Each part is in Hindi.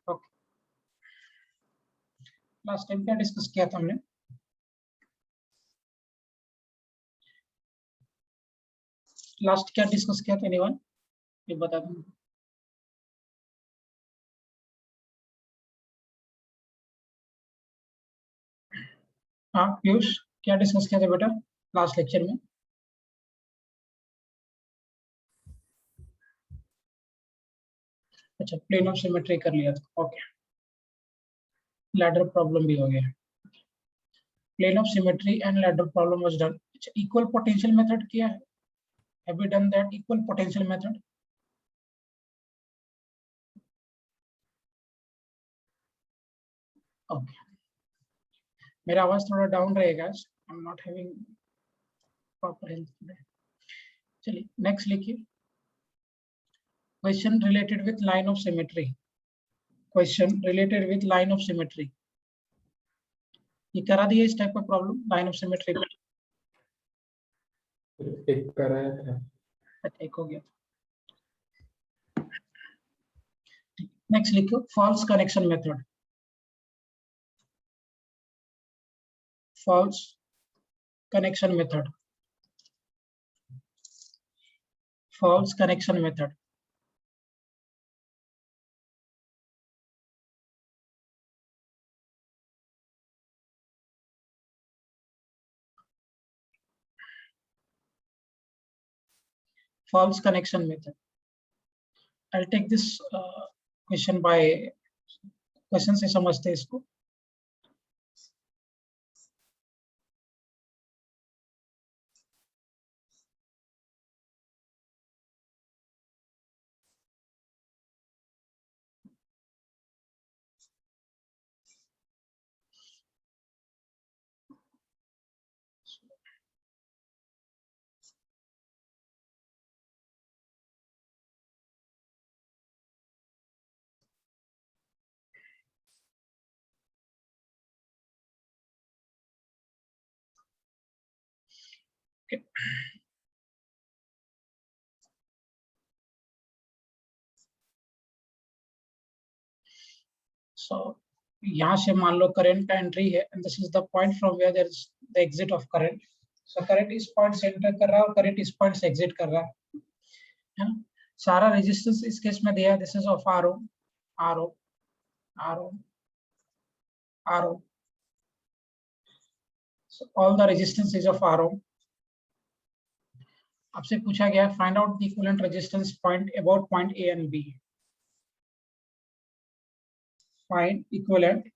ओके, लास्ट टाइम क्या डिस्कस किया था हमने? लास्ट क्या डिस्कस किया था एनीवन? ये बता दूं। हाँ पीयूष, क्या डिस्कस किया था बेटा लास्ट लेक्चर में? अच्छा, प्लेन ऑफ सिमेट्री कर लिया था। ओके, लैडर प्रॉब्लम भी हो गया। Plane of symmetry and ladder problem was done. अच्छा, इक्वल पोटेंशियल मेथड किया है? Have we done that equal potential method? Okay, मेरा आवाज थोड़ा डाउन रहेगा, I am not having proper health today. चलिए नेक्स्ट लिखिए, question related with line of symmetry. Question related with line of symmetry, ये करा दिया इस टाइप का प्रॉब्लम लाइन ऑफ सिमेट्री में? एक कराया था। अच्छा, एक हो गया। नेक्स्ट लिखो, false connection method. False connection method, false connection method. false connection method. I'll take this question by question से समझते हैं इसको। Okay. So यहाँ से मान लो करंट का एंट्री है and this is the point from where there is the exit of current. So current इस पॉइंट से एंटर कर रहा है और करंट इस पॉइंट से एग्जिट कर रहा है ना? सारा रेजिस्टेंस इस केस में दिया है, this is of R O, R O, R O, R O. So all the resistance is of R O. आपसे पूछा गया find out the equivalent resistance point about point A and B. Find equivalent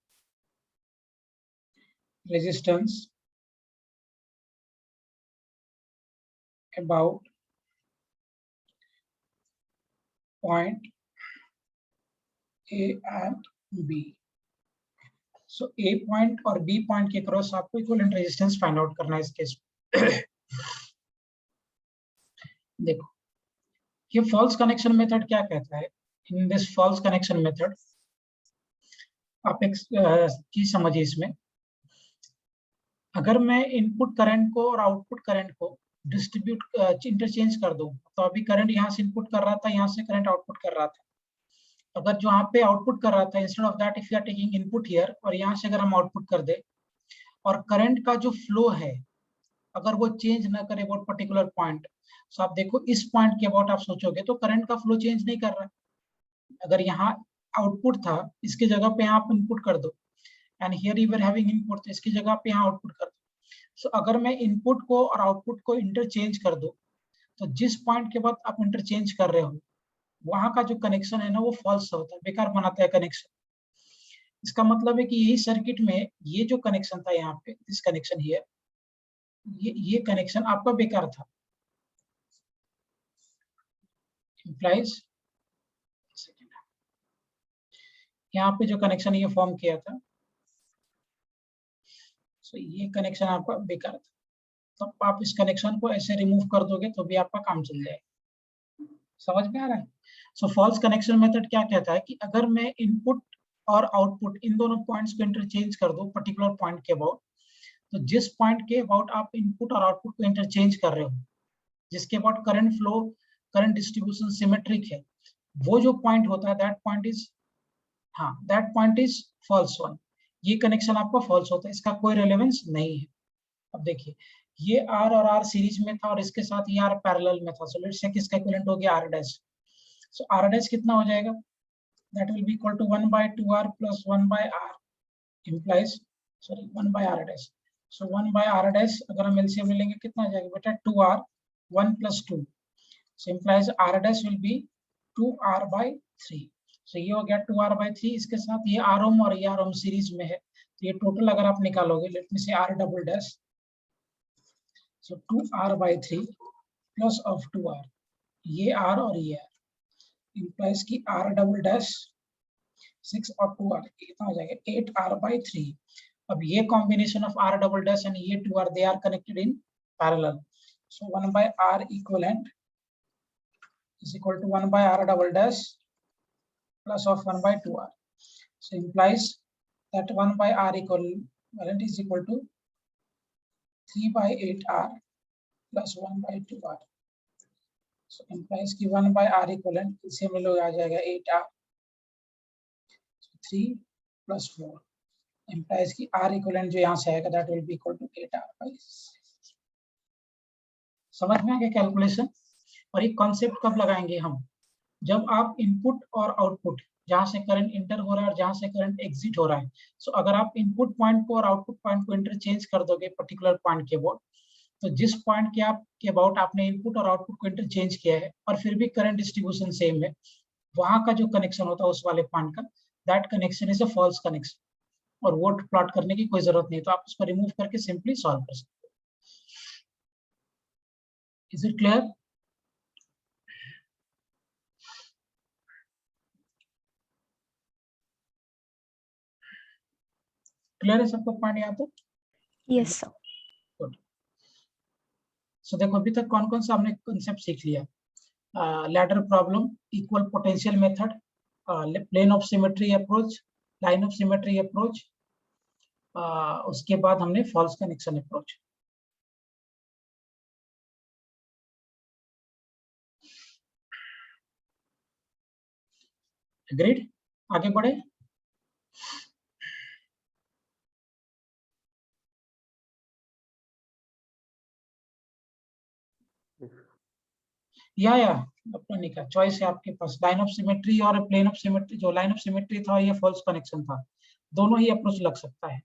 resistance about point A and B. So A point और B point के क्रॉस आपको इक्विवेलेंट रेजिस्टेंस फाइंड आउट करना है इस केस में। देखो, ये फॉल्स कनेक्शन मेथड क्या कहता है? In this false connection method आप एक चीज समझिए इसमें, अगर मैं इनपुट करंट को और आउटपुट करंट को डिस्ट्रीब्यूट इंटरचेंज कर दूं, तो अभी करंट यहाँ से इनपुट कर रहा था, यहाँ से करंट आउटपुट कर रहा था। अगर जो यहाँ पे आउटपुट कर रहा था, instead of that if you are taking input here और यहाँ से अगर हम आउटपुट कर दे और करंट का जो फ्लो है अगर वो चेंज ना करे अबाउट पर्टिकुलर पॉइंट, तो आप देखो इस पॉइंट के अबाउट आप सोचोगे तो करंट का फ्लो चेंज नहीं कर रहा है। अगर यहाँ आउटपुट था, इसकी जगह पे यहाँ आप इनपुट कर दो and here you are having input, तो इसकी जगह पे यहाँ आउटपुट कर दो। सो अगर मैं इनपुट को और आउटपुट को इंटरचेंज कर दो, तो जिस पॉइंट के बाद आप इंटरचेंज कर रहे हो वहां का जो कनेक्शन है ना वो फॉल्स होता है, बेकार बनाता है कनेक्शन। इसका मतलब है कि यही सर्किट में ये जो कनेक्शन था यहाँ पे, दिस कनेक्शन हियर, ये कनेक्शन आपका बेकार था। इम्प्लाइज यहाँ पे जो कनेक्शन ये फॉर्म किया था, सो ये कनेक्शन आपका बेकार था। तो आप इस कनेक्शन को ऐसे रिमूव कर दोगे तो भी आपका काम चल जाएगा। समझ में आ रहा है? सो फॉल्स कनेक्शन मेथड क्या कहता है कि अगर मैं इनपुट और आउटपुट इन दोनों पॉइंट्स को इंटरचेंज कर दो पर्टिकुलर पॉइंट के अबाउट, तो जिस पॉइंट के अबाउट आप इनपुट और आउटपुट को इंटरचेंज कर रहे हो, जिसके about current flow current distribution symmetric है, वो जो पॉइंट होता है दैट पॉइंट इज हाँ, that point is false one, ये कनेक्शन आपका फॉल्स होता है, इसका कोई रेलेवेंस नहीं है। अब देखिए ये आर और आर सीरीज में था और इसके साथ ये आर पैरेलल में था, सो लेट्स से किसका इक्विवेलेंट हो गया R dash. So R dash कितना हो जाएगा, that will be equal to 1/2r plus 1/r implies, sorry 1/r dash. So 1/r dash अगर हम एलसीएम में लेंगे कितना आ जाएगा बेटा 2r 1 + 2, so implies r dash will be 2r/3। so ये हो गया 2r/3, इसके साथ ये r ohm और ये r ohm सीरीज में है, तो ये टोटल अगर आप निकालोगे, late me say r double dash, so 2r/3 plus of 2r, ये r और ये r, implies की r डबल डैश 6 और 2r कितना हो जाएगा 8r/3। अब ये combination of r double dash and ये 2r they are connected in parallel, so 1/r equivalent is equal to 1/r double dash plus of 1/2r. So implies that 1/r equivalent is equal to 3/8r plus 1/2r. So implies कि 1/r equivalent इसे में लोग आ जाएगा 8r, so 3 plus 4 implies कि r equivalent जो यहाँ से आएगा that will be equal to 8r/6। समझ में आ गया कैलकुलेशन। और ये कॉन्सेप्ट कब लगाएंगे हम, जब आप इनपुट और आउटपुट जहां से करंट इंटर हो रहा है और जहां से करंट एग्जिट हो रहा है, सो अगर आप इनपुट पॉइंट को और आउटपुट पॉइंट को इंटरचेंज कर दोगे पर्टिकुलर पॉइंट के अबाउट, तो जिस पॉइंट के आप के अबाउट आपने इनपुट और आउटपुट को इंटरचेंज किया है और फिर भी करंट डिस्ट्रीब्यूशन सेम है, वहां का जो कनेक्शन होता है उस वाले पॉइंट का, that connection is a false connection और वो प्लॉट करने की कोई जरूरत नहीं, तो आप उसको रिमूव करके सिंपली सॉल्व कर सकते हो। Is it clear? क्लियर है सबको पॉइंट यहाँ तक? Yes sir. गुड। सो देखो अभी तक कौन कौन सा हमने कंसेप्ट सीख लिया, ladder problem, equal potential method, plane of symmetry approach, line of symmetry approach, उसके बाद हमने फॉल्स कनेक्शन अप्रोच। एग्रीड? आगे बढ़े। या अपना नहीं का चॉइस है आपके पास, लाइन ऑफ सिमेट्री और प्लेन ऑफ सिमेट्री। जो लाइन ऑफ सिमेट्री था ये फॉल्स कनेक्शन था, दोनों ही अप्रोच लग सकता है,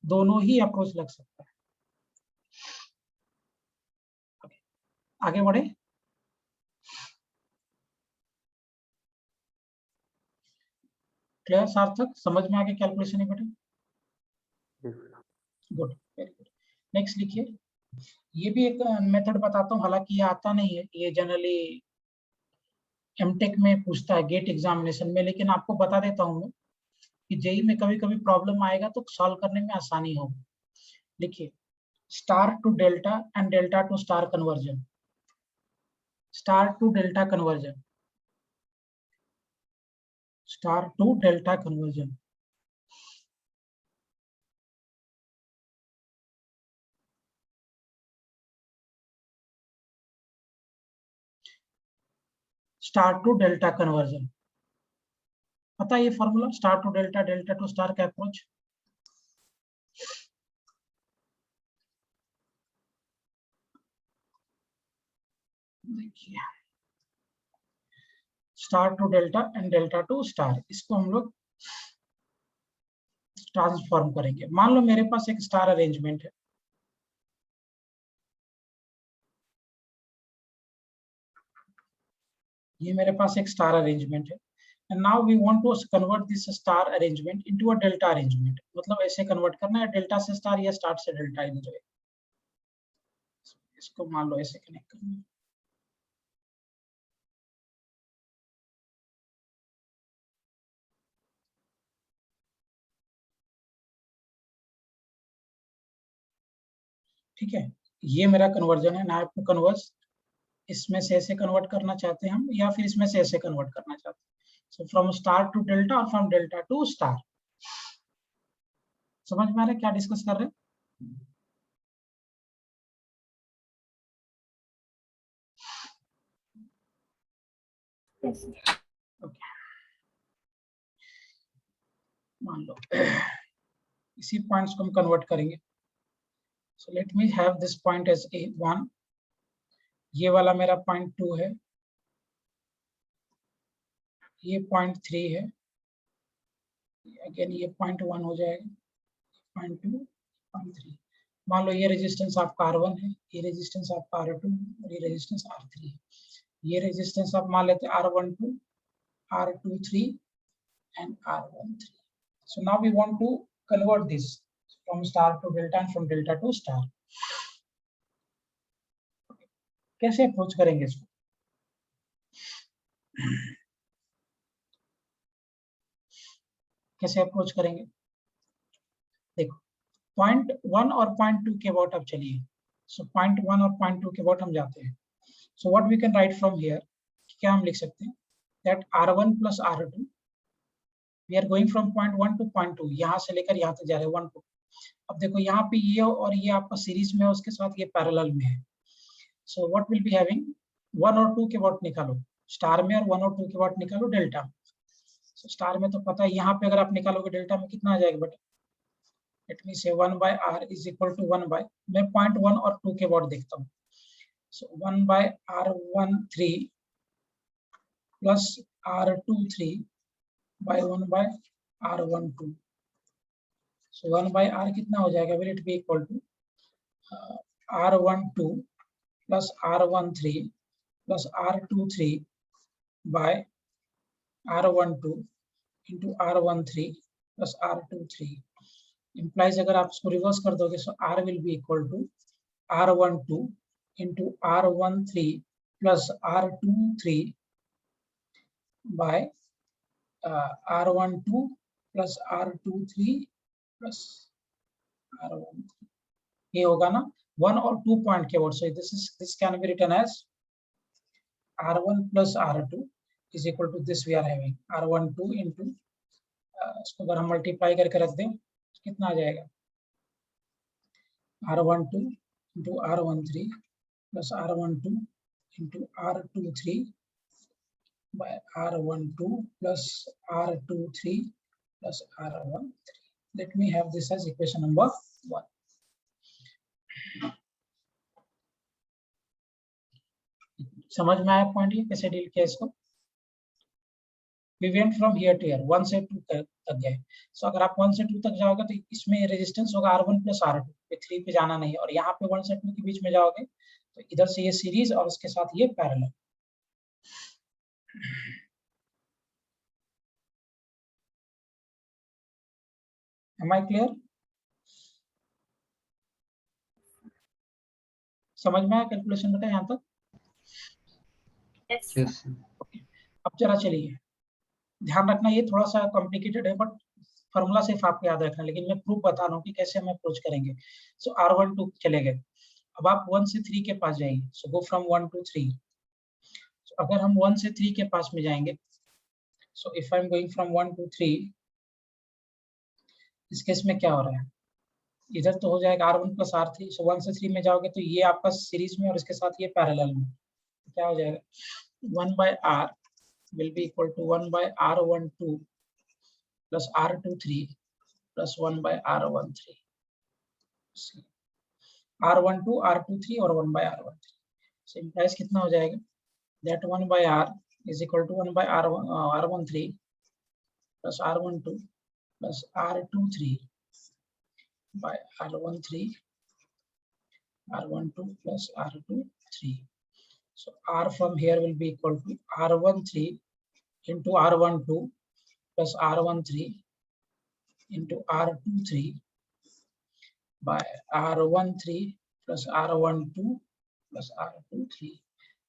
दोनों ही अप्रोच लग सकता है। आगे बढ़े। क्लियर सार्थक, समझ में आगे कैलकुलेशन है बेटा? Good, very good. नेक्स्ट लिखिए, ये भी एक मेथड बताता हूँ, हालांकि ये आता नहीं है, ये जनरली एमटेक में पूछता है गेट एग्जामिनेशन में, लेकिन आपको बता देता हूँ मैं कि जेई में कभी कभी प्रॉब्लम आएगा तो सॉल्व करने में आसानी होगी। लिखिए, star to delta and delta to star conversion, star to delta conversion, star to delta conversion. Star to delta conversion, पता है ये formula, star to delta, delta to star का अप्रोच। देखिए, star to delta and delta to star, इसको हम लोग ट्रांसफॉर्म करेंगे। मान लो मेरे पास एक स्टार अरेंजमेंट है, ये मेरे पास एक स्टार अरेंजमेंट है, and now we want to convert this star arrangement into a delta arrangement, मतलब ऐसे कन्वर्ट करना है, डेल्टा से स्टार या स्टार से डेल्टा, इन जो इसको मान लो ऐसे कनेक्ट करना है। ठीक है, ये मेरा कन्वर्जन है ना, आपको कन्वर्स इसमें से ऐसे कन्वर्ट करना चाहते हैं हम, या फिर इसमें से ऐसे कन्वर्ट करना चाहते हैं। So from star to delta और फ्रॉम डेल्टा टू स्टार। समझ में आ रहा है क्या डिस्कस कर रहे हैं? यस। ओके, मान लो इसी पॉइंट्स को हम कन्वर्ट करेंगे। So let me have this point as A1, ये वाला मेरा पॉइंट 2 है, ये पॉइंट 3 है, अगेन ये पॉइंट 1 हो जाएगा, पॉइंट 2, पॉइंट 3। मान लो ये रेजिस्टेंस आपका R1 है, ये रेजिस्टेंस आपका R2 और ये रेजिस्टेंस R3 है। ये रेजिस्टेंस आप मान लेते हैं R12, R23 and R13. So now we want to convert this from star to delta and from delta to star. कैसे अप्रोच करेंगे इसको? कैसे अप्रोच करेंगे? देखो, पॉइंट 1 और पॉइंट 2 के अबाउट अब चलिए। सो पॉइंट 1 और पॉइंट 2 के अबाउट हम जाते हैं। So what we can write from here, क्या हम लिख सकते हैं? That R1 plus R2, we are going from point 1 to point 2, यहाँ से लेकर यहाँ तक जा रहे हैं 1 2। अब देखो यहाँ पे ये और ये आपका सीरीज में है, उसके साथ ये पैरेलल में है। So what will be having, 1 और 2 के अबाउट निकालो स्टार में, और 1 और 2 के अबाउट निकालो डेल्टा में। सो स्टार में तो पता है, यहाँ पे अगर आप निकालोगे डेल्टा में कितना आ जाएगा बेटा? लेट मी से 1 by R is equal to 1 by, मैं पॉइंट 1 और 2 के अबाउट देखता हूँ। सो 1 by R13 plus R23 by 1 by R12। So 1 by R कितना हो जाएगा? Will it be equal to R12 plus R13 plus R23 by R12 into R13 plus R23। implies अगर आप इसको रिवर्स कर दोगे, so R will be equal to R12 into R13 plus R23 by R12 plus R23 plus R13। ये होगा ना 1 और 2 पॉइंट के word. So this can be written as R1 plus R2 is equal to this we are having R12 into इसको अगर हम मल्टीप्लाई करके रख दें तो कितना आ जाएगा? R12 into R13 plus R12 into R23 by R12 plus R23 plus R13। Let me have this as equation number 1। समझ में आया पॉइंट, ये कैसे डील किया इसको? We went from here to here, 1 से 2 तक गए। सो अगर आप 1 से 2 तक जाओगे तो इसमें रेजिस्टेंस होगा R1 plus R2, पे 3 पे जाना नहीं है, और यहाँ पे 1 से 2 के बीच में जाओगे तो इधर से ये सीरीज और उसके साथ ये पैरेलल। Am I clear? समझ में आया कैलकुलेशन बेटा यहाँ तक? Yes. अब जरा चलिए ध्यान रखना, ये थोड़ा सा कॉम्प्लिकेटेड है बट फॉर्मूला सिर्फ आपको याद रखना, लेकिन मैं प्रूफ बता रहा हूँ कि कैसे हम अप्रोच करेंगे। सो R12 चले गए, अब आप 1 से 3 के पास जाइए। सो गो फ्रॉम 1 to 3। अगर हम 1 से 3 के पास में जाएंगे, सो if I am going from 1 to 3, इस केस में क्या हो रहा है? इधर तो हो जाएगा R1 plus R3। सो 1 से 3 में जाओगे तो ये आपका सीरीज में और इसके साथ ये पैरेलल में, तो क्या हो जाएगा? 1 by R will be equal to 1 by R12 plus R23 plus 1 by R13। R12, R23 और 1 by R13। so implies कितना हो जाएगा? that 1 by R is equal to 1 by R13 plus R12 plus R23 by R13 R12 plus R23। so R from here will be equal to R13 into R12 plus R13 into R23 by R13 plus R12 plus R23,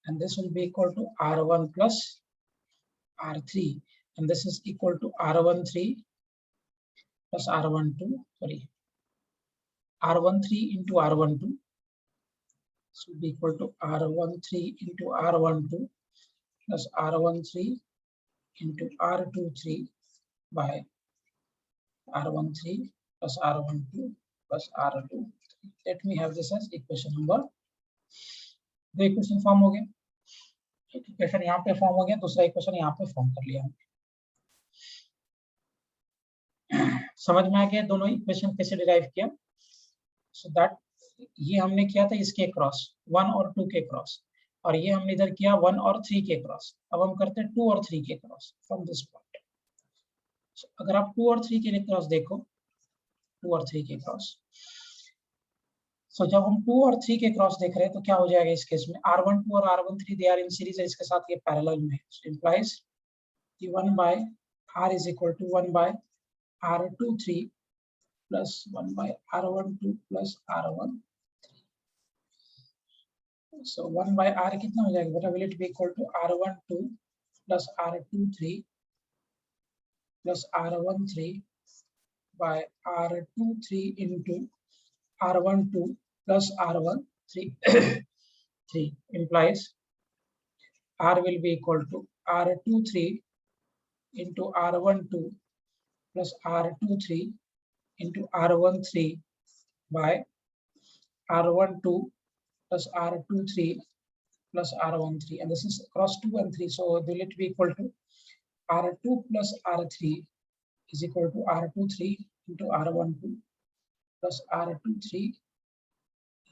and this will be equal to R1 plus R3, and this is equal to R13 plus R12, sorry, R13 into R12 should be equal to R13 into R12 plus R13 into R23 by R13 plus R12 plus R23। Let me have this as equation number। दो इक्वेशन फॉर्म हो गए, एक इक्वेशन यहाँ पे फॉर्म हो गया, दूसरा इक्वेशन यहाँ पे फॉर्म कर लिया। समझ में आ गया दोनों इक्वेशन कैसे डिराइव किया? सो दैट ये हमने किया था इसके क्रॉस 1 और 2 के क्रॉस, और ये हमने इधर किया 1 और 3 के क्रॉस। अब हम करते हैं 2 और 3 के क्रॉस फ्रॉम दिस पॉइंट। अगर आप 2 और 3 के लिए क्रॉस देखो, 2 और 3 के क्रॉस, सो जब हम 2 और 3 के क्रॉस देख रहे हैं तो क्या हो जाएगा इस केस में, R12 और R13 they are in series है, इसके साथ ये पैरेलल में है। सो इंप्लाइज कि 1 by R is equal to 1 by R23 plus 1 by R12 plus R13। So 1 by R कितना हो जाएगा बेटा, will it be equal to R12 plus R23 plus R13 by R23 into R12 plus R13 3 implies R will be equal to R23 into R12 plus R23 into R13 by R12 plus R23 plus R13, and this is cross 2 and 3, so will it be equal to R2 plus R3 is equal to R23 into R12 plus R23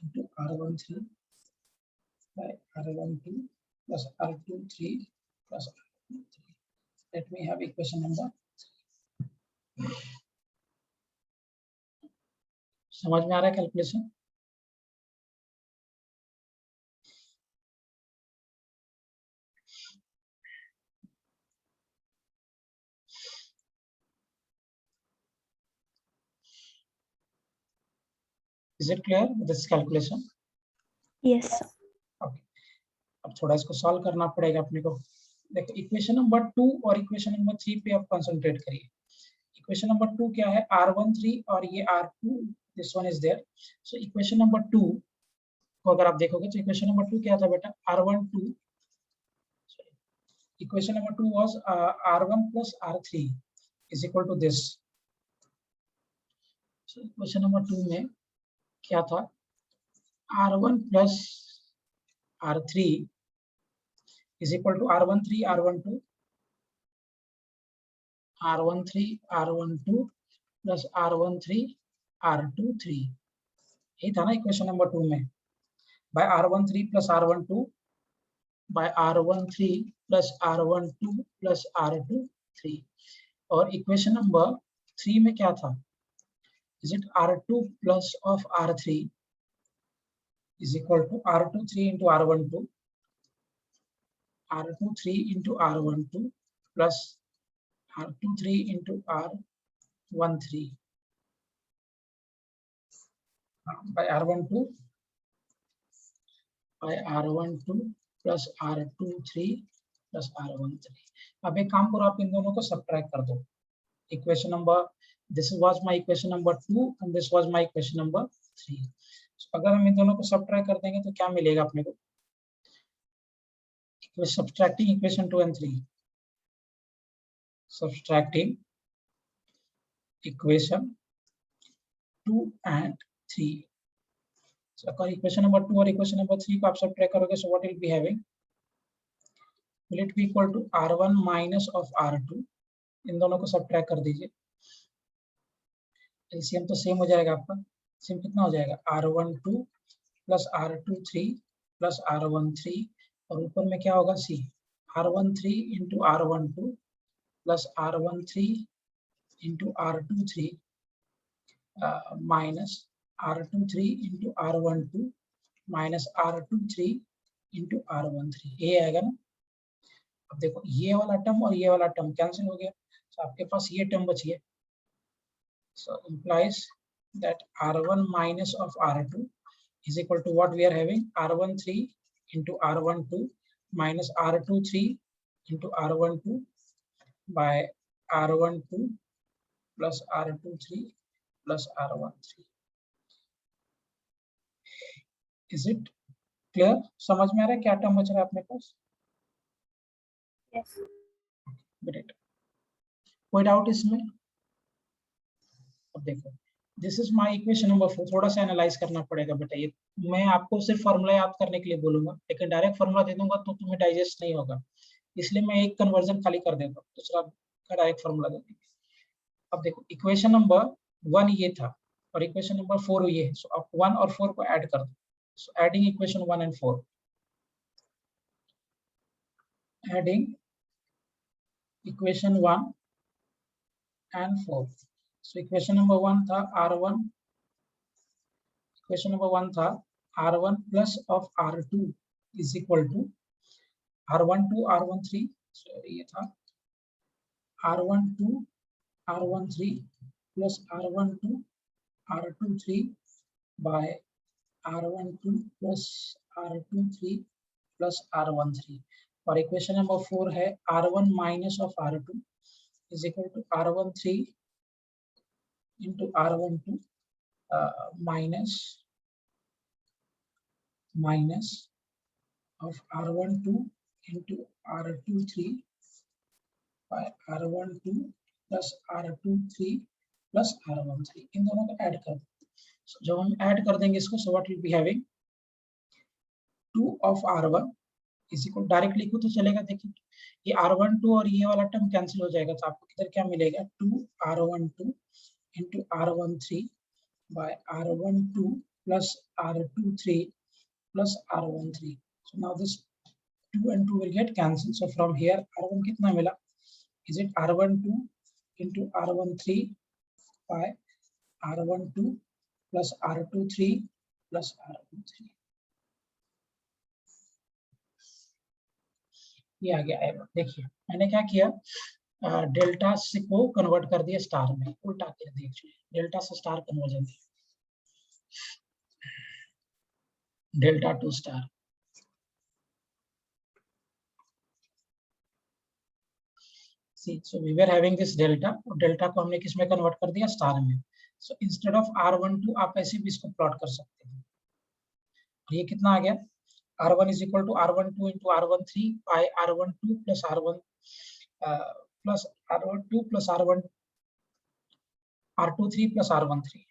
into R13 by R12 plus R23 plus R13. Let me have equation number 3. समझ में आ रहा है calculation? Is it clear with this calculation? Yes. Okay. अब थोड़ा इसको सॉल्व करना पड़ेगा अपने को। देखो इक्वेशन नंबर 2 और इक्वेशन नंबर 3 पे आप कंसंट्रेट करिए। इक्वेशन नंबर 2 क्या है, R13 और ये R2, this one is there. So equation number 2 को अगर आप देखोगे तो इक्वेशन नंबर 2 क्या था बेटा, R12, equation number 2 was R1 plus R3 is equal to this। So equation number 2 में क्या था, R1 plus R3 is equal to R13 R12 R13 R12 plus R13 R23, यही था ना इक्वेशन नंबर 2 में, by R13 plus R12 by R13 plus R12 plus R23। और इक्वेशन नंबर 3 में क्या था, is it R2 plus of R3 is equal to R23 into R12 R23 into R12 plus R23 into R13 by R12 by R12 plus R23 plus R13। अब एक काम करो, आप इन दोनों को सब्ट्रैक्ट कर दो। Equation number, this was my equation number 2 and this was my equation number 3। अगर हम इन दोनों को सब्ट्रैक्ट कर देंगे तो क्या मिलेगा अपने को, subtracting equation 2 and 3, subtracting equation 2 and 3। So अगर इक्वेशन नंबर 2 और इक्वेशन नंबर 3 को आप सब्ट्रैक्ट करोगे, so what will be having, will it be equal to R1 minus of R2। इन दोनों को सब्ट्रैक्ट कर दीजिए, एलसीएम तो सेम हो जाएगा आपका। सेम कितना हो जाएगा, R12 plus R23 plus R13, और ऊपर में क्या होगा, C R13 into R12 plus R13 into R23 minus R23 into R12 minus R23 into R13, ये आएगा ना। अब देखो ये वाला टर्म और ये वाला टर्म कैंसिल हो गया, तो आपके पास ये टर्म बची है। So implies that R1 minus of R2 is equal to what we are having, R13 into R12 minus R23 into R12 by R12 plus R23 plus R13। Is it clear? समझ में आ रहा है क्या टर्म बच रहा है अपने पास? Yes. Great. कोई डाउट इसमें? अब देखो, this is my equation number 4। थोड़ा सा एनालाइज करना पड़ेगा बेटा, ये मैं आपको सिर्फ फॉर्मूला याद करने के लिए बोलूंगा, लेकिन डायरेक्ट फॉर्मूला दे दूंगा तो तुम्हें डाइजेस्ट नहीं होगा, इसलिए मैं एक कन्वर्जन खाली कर देता हूँ, दूसरा का डायरेक्ट फॉर्मूला दे देंगे। अब देखो इक्वेशन नंबर 1 ये था और इक्वेशन नंबर 4 ये है। सो अब 1 और 4 को ऐड कर दो। So adding equation 1 and 4, adding equation 1 and 4. So equation number 1 था R1, equation number 1 था R1 plus of R2 is equal to R12 R13, so ये था R12 R13 plus R12 R23 by R12 plus R23 plus R13 और equation number 4 है R1 minus of R2 is equal to R13 into R12 minus of R12 into R23 by R12 plus R23 plus R13 इन दोनों को ऐड कर दो। जब हम ऐड कर देंगे इसको, so what will be having 2 of R1 is equal, direct लिखो तो चलेगा। देखिए ये R12 और ये वाला टर्म कैंसिल हो जाएगा, तो आपको किधर क्या मिलेगा 2 R12 into R13 by R12 plus R23 plus R13. So now this 2 and 2 will get cancelled. So from here R1 कितना मिला? Is it R12 into R13 by R12 plus R23 plus R13? ये आ गया आएगा। देखिए मैंने क्या किया, डेल्टा से को कन्वर्ट कर दिया स्टार में, उल्टा कर दिया एक्चुअली, डेल्टा से स्टार कन्वर्जन दिया, delta to star. So we were having this delta, और डेल्टा को हमने किस में कन्वर्ट कर दिया, स्टार में। So instead of R12 आप ऐसे भी इसको प्लॉट कर सकते हैं। ये कितना आ गया, R1 is equal to R12 into R13 by R12 plus R1 plus R12 plus R1 R23 plus R13।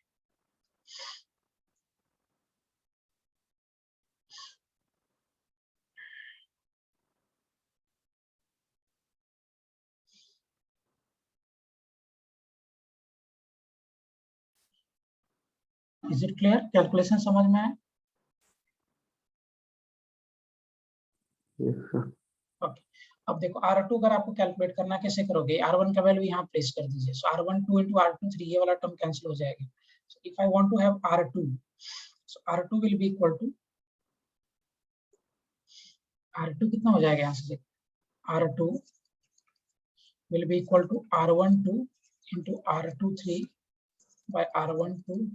Is it clear? Calculation समझ में आया? ओके, अब देखो R2 अगर आपको कैलकुलेट करना, कैसे करोगे, R1 का वैल्यू यहाँ प्लेस कर दीजिए। सो R12 into R23 ये वाला टर्म कैंसिल हो जाएगा। So if I want to have R2, so R2 will be equal to, R2 कितना हो जाएगा यहाँ से, R2 will be equal to R12 into R23 by R12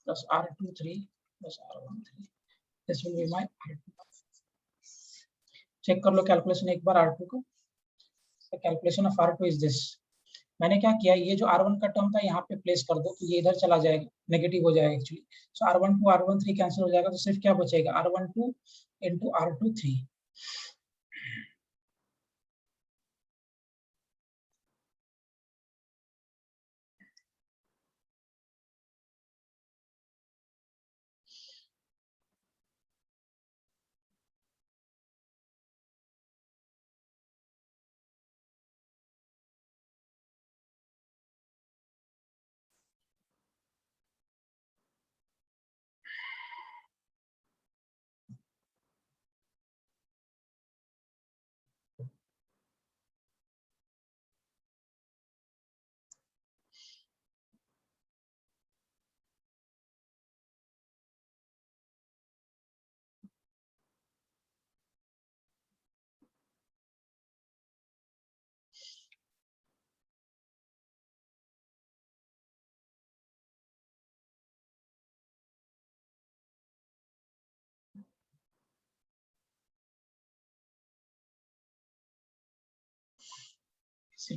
plus R23 plus R13. This will be my R2. Check कर लो कैलकुलेशन एक बार R2 का। The calculation of R2 is this. मैंने क्या किया, ये जो R1 का टर्म था यहाँ पे प्लेस कर दो, तो ये इधर चला जाएगा, नेगेटिव हो जाएगा एक्चुअली। सो R12 R13 कैंसिल हो जाएगा, तो सिर्फ क्या बचेगा, R12 into R23।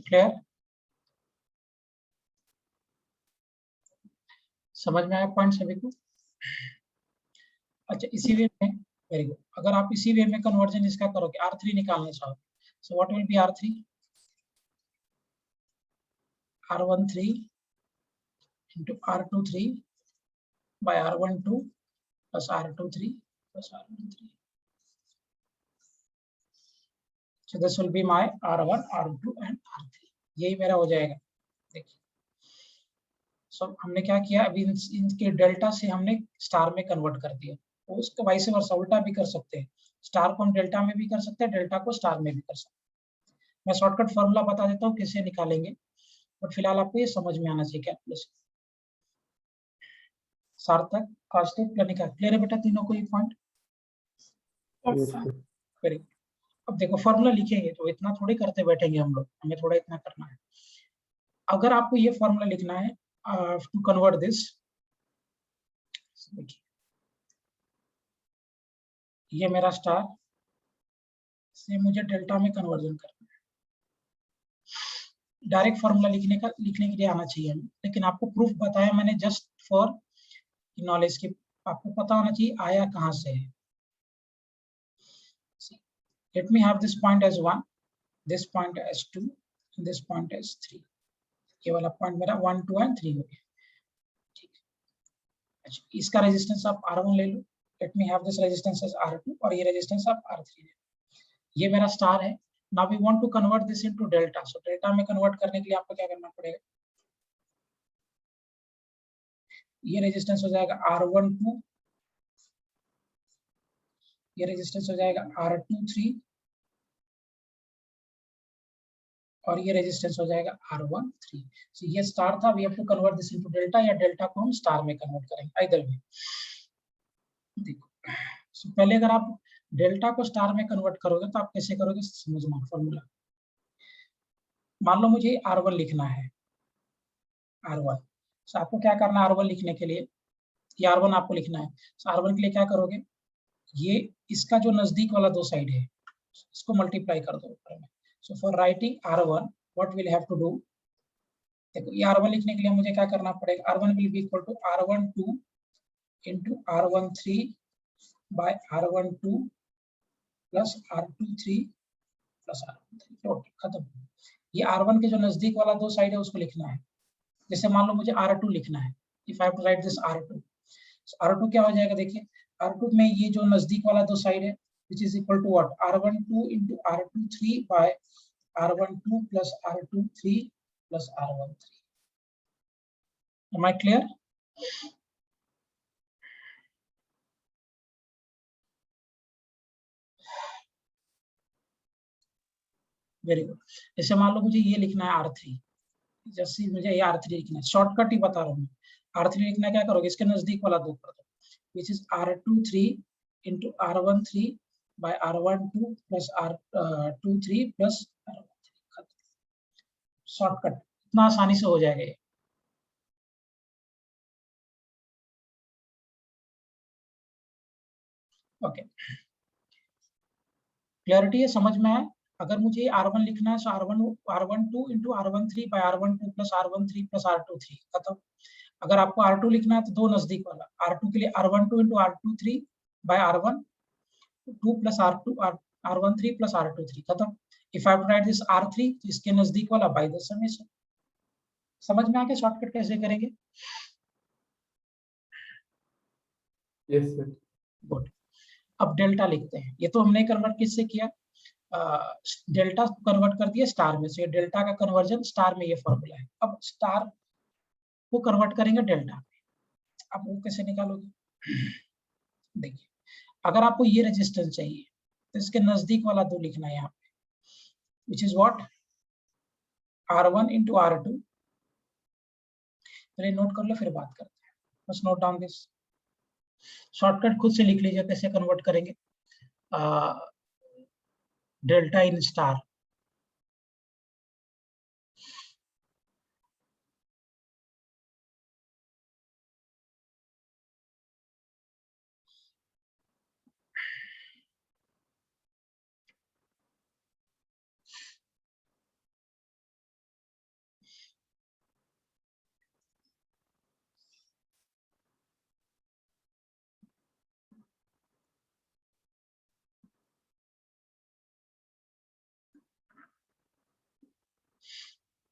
क्लियर, समझ में आया पॉइंट सभी को? अच्छा इसी वे में, वेरी गुड, अगर आप इसी वे में कन्वर्जन इसका करोगे, R3 निकालना चाहोगे, so what will be R3, R13 into R23 by R12 plus R23 plus R13. So this will be my R1, R2 and R3. यही मेरा हो जाएगा। देखिए सो हमने क्या किया, अभी इनके डेल्टा से हमने स्टार में कन्वर्ट कर दिया। तो उसको वाइस वर्सा उल्टा भी कर सकते हैं, स्टार को हम डेल्टा में भी कर सकते हैं, डेल्टा को स्टार में भी कर सकते हैं। मैं शॉर्टकट फॉर्मूला बता देता हूँ कैसे निकालेंगे, बट फिलहाल आपको ये समझ में आना चाहिए कैलकुलेशन। सार्थक, कौशिक, प्लनिका, क्लियर है बेटा तीनों को ये पॉइंट? Very good. अब देखो फॉर्मूला लिखेंगे तो इतना थोड़ी करते बैठेंगे हम लोग, हमें थोड़ा इतना करना है। अगर आपको ये फॉर्मूला लिखना है टू कन्वर्ट दिस, देखिए ये मेरा स्टार से मुझे डेल्टा में कन्वर्जन करना है। डायरेक्ट फॉर्मूला लिखने के लिए आना चाहिए हमें, लेकिन आपको प्रूफ बताया मैंने जस्ट फॉर नॉलेज की, आपको पता होना चाहिए आया कहां से है। Let me have this point as 1, this point as 2, and this point as 3. ये वाला पॉइंट मेरा 1, 2 एंड 3 हो गया। ठीक है, अच्छा इसका रेजिस्टेंस आप R1 ले लो, let me have this resistance as R2 और ये रेजिस्टेंस आप R3 ले लो। ये मेरा स्टार है। Now we want to convert this into delta, so delta में कन्वर्ट करने के लिए आपको क्या करना पड़ेगा, ये रेजिस्टेंस हो जाएगा R12, ये रेजिस्टेंस हो जाएगा R23 और ये रेजिस्टेंस हो जाएगा R13। so ये स्टार था, we have to convert this into delta, या डेल्टा को हम स्टार में कन्वर्ट करेंगे, आइदर वे। देखो so पहले अगर आप डेल्टा को स्टार में कन्वर्ट करोगे तो आप कैसे करोगे समझना फॉर्मूला। मान लो मुझे R1 लिखना है, R1, so आपको क्या करना है R1 लिखने के लिए, ये R1 आपको लिखना है, so R1 के लिए क्या करोगे, ये इसका जो नजदीक वाला दो साइड है इसको मल्टीप्लाई कर दो ऊपर में। So for writing R1 what will have to do, देखो ये R1 लिखने के लिए मुझे क्या करना पड़ेगा, R1 will be equal to R12 into R13 by R12 plus R23 plus R13 total खत्म। ये R1 के जो नजदीक वाला दो साइड है उसको लिखना है। जैसे मान लो मुझे R2 लिखना है, if I have to write this R2, R2 क्या हो जाएगा, देखिए R2 में ये जो नजदीक वाला दो साइड है which is equal to what, R12 into R23 by R12 plus R23 plus R13. Am I clear? Very good. जैसे मान लो मुझे ये लिखना है R3, जैसे मुझे ये R3 लिखना है, शॉर्टकट ही बता रहा हूँ। R3 लिखना क्या करोगे, इसके नजदीक वाला दो कर दो, which is R23 into R13 by R12 plus R23 plus R13। Shortcut इतना आसानी से हो जाएगा ये। ओके, क्लैरिटी है, समझ में है? अगर मुझे R1 लिखना है तो R12 into R13 by R12 plus R13 plus R23 खत्म। अगर आपको R2 लिखना है तो दो नजदीक वाला, R2 के लिए R12 into R23 by R12 plus R13 plus R23 खत्म। If I right this R3 तो इसके नजदीक वाला बाय द समेशन। समझ में आ गया शॉर्टकट कैसे करेंगे? Yes sir. गुड। अब डेल्टा लिखते हैं, ये तो हमने कन्वर्ट किससे किया, डेल्टा कन्वर्ट कर दिया स्टार में, से डेल्टा का कन्वर्जन स्टार में ये फॉर्मूला है। अब स्टार को कन्वर्ट करेंगे डेल्टा में, अब वो कैसे निकालोगे, देखिए अगर आपको ये रेजिस्टेंस चाहिए तो इसके नजदीक वाला दो लिखना है यहाँ पे, which is what, R1 into R2। पहले नोट कर लो फिर बात करते हैं, बस नोट डाउन दिस। शॉर्टकट खुद से लिख लीजिए कैसे कन्वर्ट करेंगे delta in star.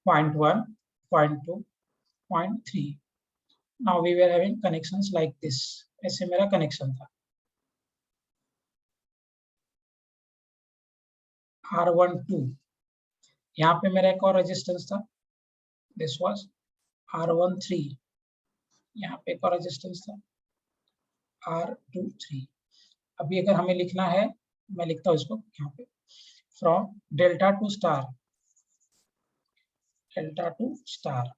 Point 1, point 2, point 3. Now we were having connections like this, ऐसे मेरा कनेक्शन था, R12, यहाँ पे मेरा एक और रेजिस्टेंस था, दिस वाज R13, यहाँ पे एक और रेजिस्टेंस था R23। अभी अगर हमें लिखना है, मैं लिखता हूँ इसको यहाँ पे, from delta to star, delta to star.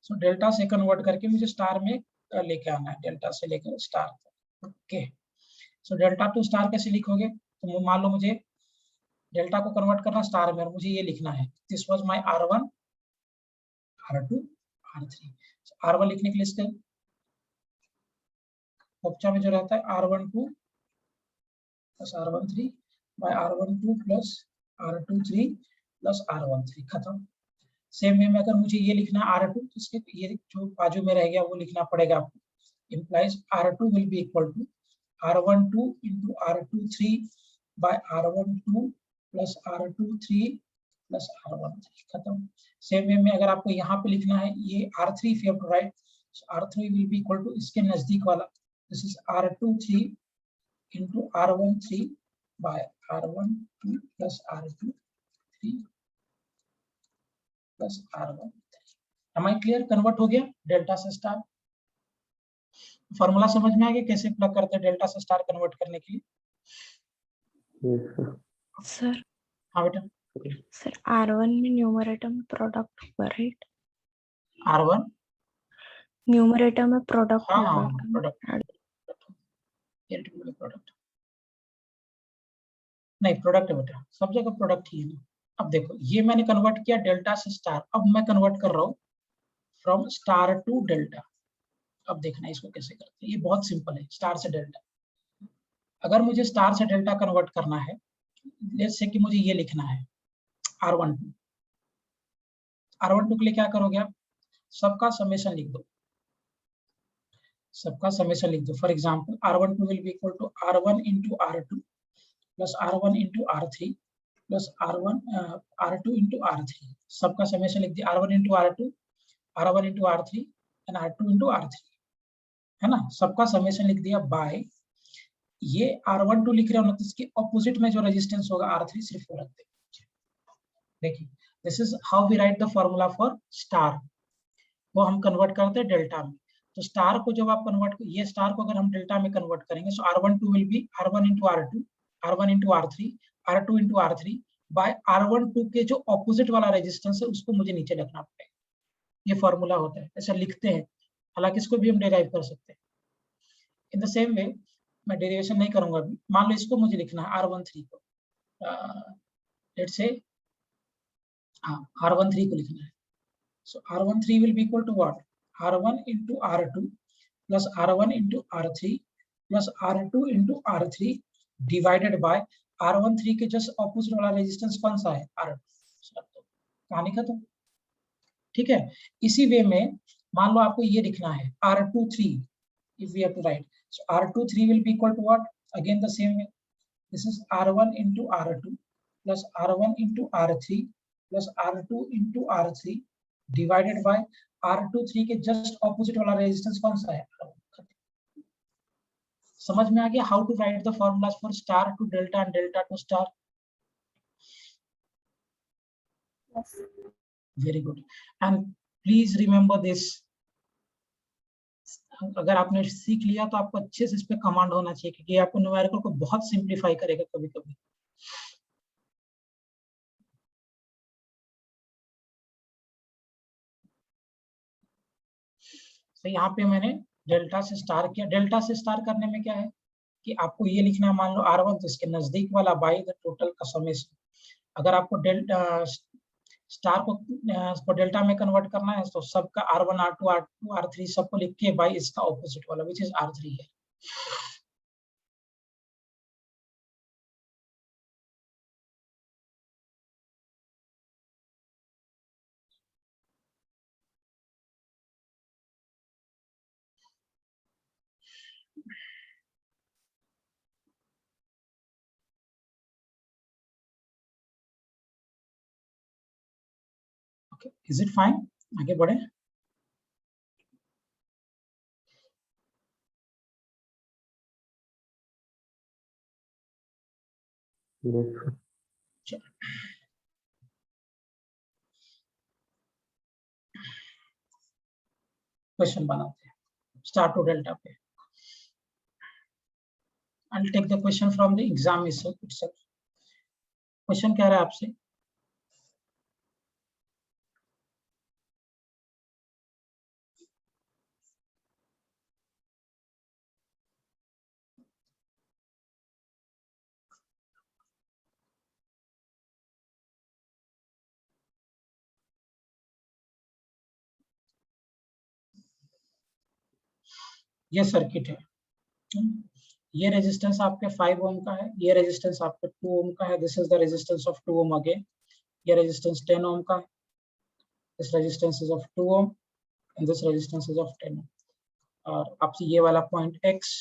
So delta से कन्वर्ट करके मुझे स्टार में लेके आना है, डेल्टा से लेकर स्टार तक। Okay, so delta to star कैसे लिखोगे? तो मान लो मुझे डेल्टा को कन्वर्ट करना स्टार में, और मुझे ये लिखना है, this was my R1, R2, R3। R1 लिखने के लिए इसके ऑप्शन में जो रहता है R12 plus R13 bye R12 plus R23 plus R13, खत्म। सेम वे में अगर मुझे ये लिखना है R2, तो इसके ये जो बाजू में रह गया वो लिखना पड़ेगा आपको, implies R2 will be equal to R12 into R23 by R12 plus R23 plus R13, खत्म। सेम वे में अगर आपको यहाँ पे लिखना है ये R3, if you have to write, so R3 will be equal to इसके नजदीक वाला, this is R23 into R13 by R12 plus R23 plus R13। Am I clear? Convert हो गया डेल्टा से स्टार। फॉर्मूला समझ में आ गया कैसे प्लग करते हैं डेल्टा से स्टार कन्वर्ट करने के लिए? सर हाँ बेटा। सर R1 में न्यूमरेटर में प्रोडक्ट होगा, राइट? R1 न्यूमरेटर में प्रोडक्ट हाँ होगा। हाँ प्रोडक्ट, प्रोडक्ट नहीं, प्रोडक्ट है बेटा, सब जगह प्रोडक्ट ही है ना। अब देखो ये मैंने कन्वर्ट किया डेल्टा से स्टार, अब मैं कन्वर्ट कर रहा हूँ फ्रॉम स्टार टू डेल्टा। अब देखना इसको कैसे करते हैं, ये बहुत सिंपल है, स्टार से डेल्टा। अगर मुझे स्टार से डेल्टा कन्वर्ट करना है, जैसे कि मुझे ये लिखना है R12, R12 के लिए क्या करोगे आप, सबका समेशन लिख दो, सबका समेशन लिख दो। For example R12 will be equal to R1 into R2 plus R1 into R3 plus R2 into R3, सबका समेशन लिख दिया, R1 into R2, R1 into R3 and R2 into R3, है ना, सबका समेशन लिख दिया बाय ये R12 लिख रहे हो ना, तो इसके ऑपोजिट में जो रेजिस्टेंस होगा R3 सिर्फ वो रख देंगे। देखिए this is how we write the formula for star, वो हम कन्वर्ट करते हैं डेल्टा में। तो स्टार को जब आप कन्वर्ट, ये स्टार को अगर हम डेल्टा में कन्वर्ट करेंगे, so R12 will be R1 into R2, R1 into R3, R2 into R3 by R12 के जो ऑपोजिट वाला रेजिस्टेंस है उसको मुझे नीचे रखना पड़ेगा। ये फॉर्मूला होता है, ऐसा लिखते हैं, हालांकि इसको भी हम डिराइव कर सकते हैं। इन द सेम वे मैं डेरिवेशन नहीं करूंगा अभी, मान लो इसको मुझे लिखना है R13 को, लेट्स से हाँ R13 को लिखना है, so R13 will be equal to what, R1 into R2 plus R1 into R3 plus R2 into R3 divided by R13 के जस्ट ऑपोजिट वाला रेजिस्टेंस कौन सा है, R2। कहानी खत्म, ठीक है। इसी वे में मान लो आपको ये लिखना है R23, if we have to write, so R23 will be equal to what, again the same way, this is R1 into R2 plus R1 into R3 plus R2 into R3 divided by R23 के जस्ट ऑपोजिट वाला रेजिस्टेंस कौन सा है, समझ में आ गया how to write the formulas for star to delta and delta to star? Very good, and please remember this, अगर आपने सीख लिया तो आपको अच्छे से इस पे कमांड होना चाहिए, क्योंकि आपको न्यूमेरिकल को बहुत सिंप्लीफाई करेगा कभी कभी। तो यहाँ पे मैंने डेल्टा से स्टार किया, डेल्टा से स्टार करने में क्या है कि आपको ये लिखना है, मान लो R1 तो इसके नजदीक वाला बाय द टोटल का समेशन। अगर आपको डेल्टा स्टार को डेल्टा में कन्वर्ट करना है तो सबका R1 R2 R2 R3 सबको लिख के बाय इसका ऑपोजिट वाला विच इज R3 है। Okay, is it fine? आगे बढ़े। क्वेश्चन बनाते हैं स्टार टू डेल्टा पे। I'll take the question from the exam itself. Question क्या रहा है आपसे? ये सर्किट है, ये रेजिस्टेंस आपके 5 ओम का है, ये रेजिस्टेंस आपके 2 ओम का है। This is the resistance of 2 ohm again. ये रेजिस्टेंस 10 ओम का है। This resistance is of 2 ohm and this resistance is of 10 ohm. और आपसे ये वाला पॉइंट x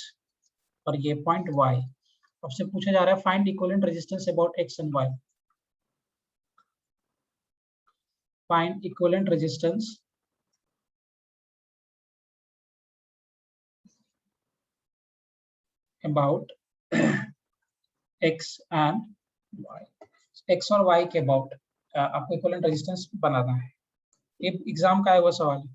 और ये पॉइंट y आपसे पूछा जा रहा है find equivalent resistance about x and y। Find equivalent resistance about x and y, x और y के अबाउट आपको इक्विवेलेंट रेजिस्टेंस बनाना है। ये एग्जाम का है वो सवाल है।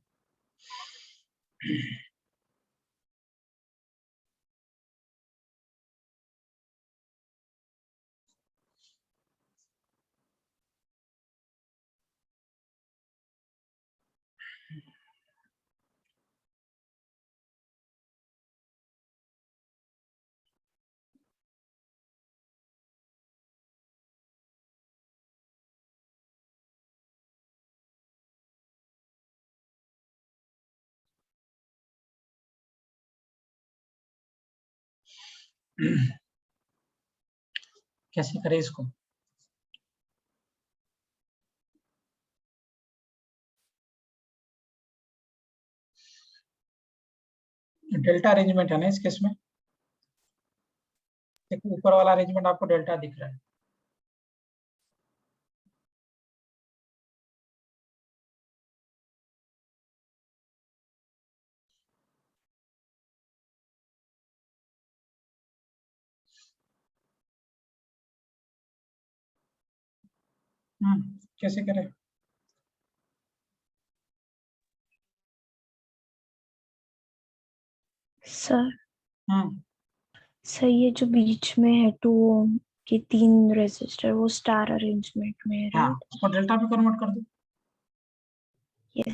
कैसे करें इसको? डेल्टा अरेंजमेंट है ना इस केस में। देखो ऊपर वाला अरेंजमेंट आपको डेल्टा दिख रहा है। कैसे करें? सर हम्म सर ये जो बीच में है 2 ओम के 3 रेजिस्टर वो स्टार अरेंजमेंट में है, हाँ, राइट? उसको डेल्टा में कन्वर्ट कर दो। यस।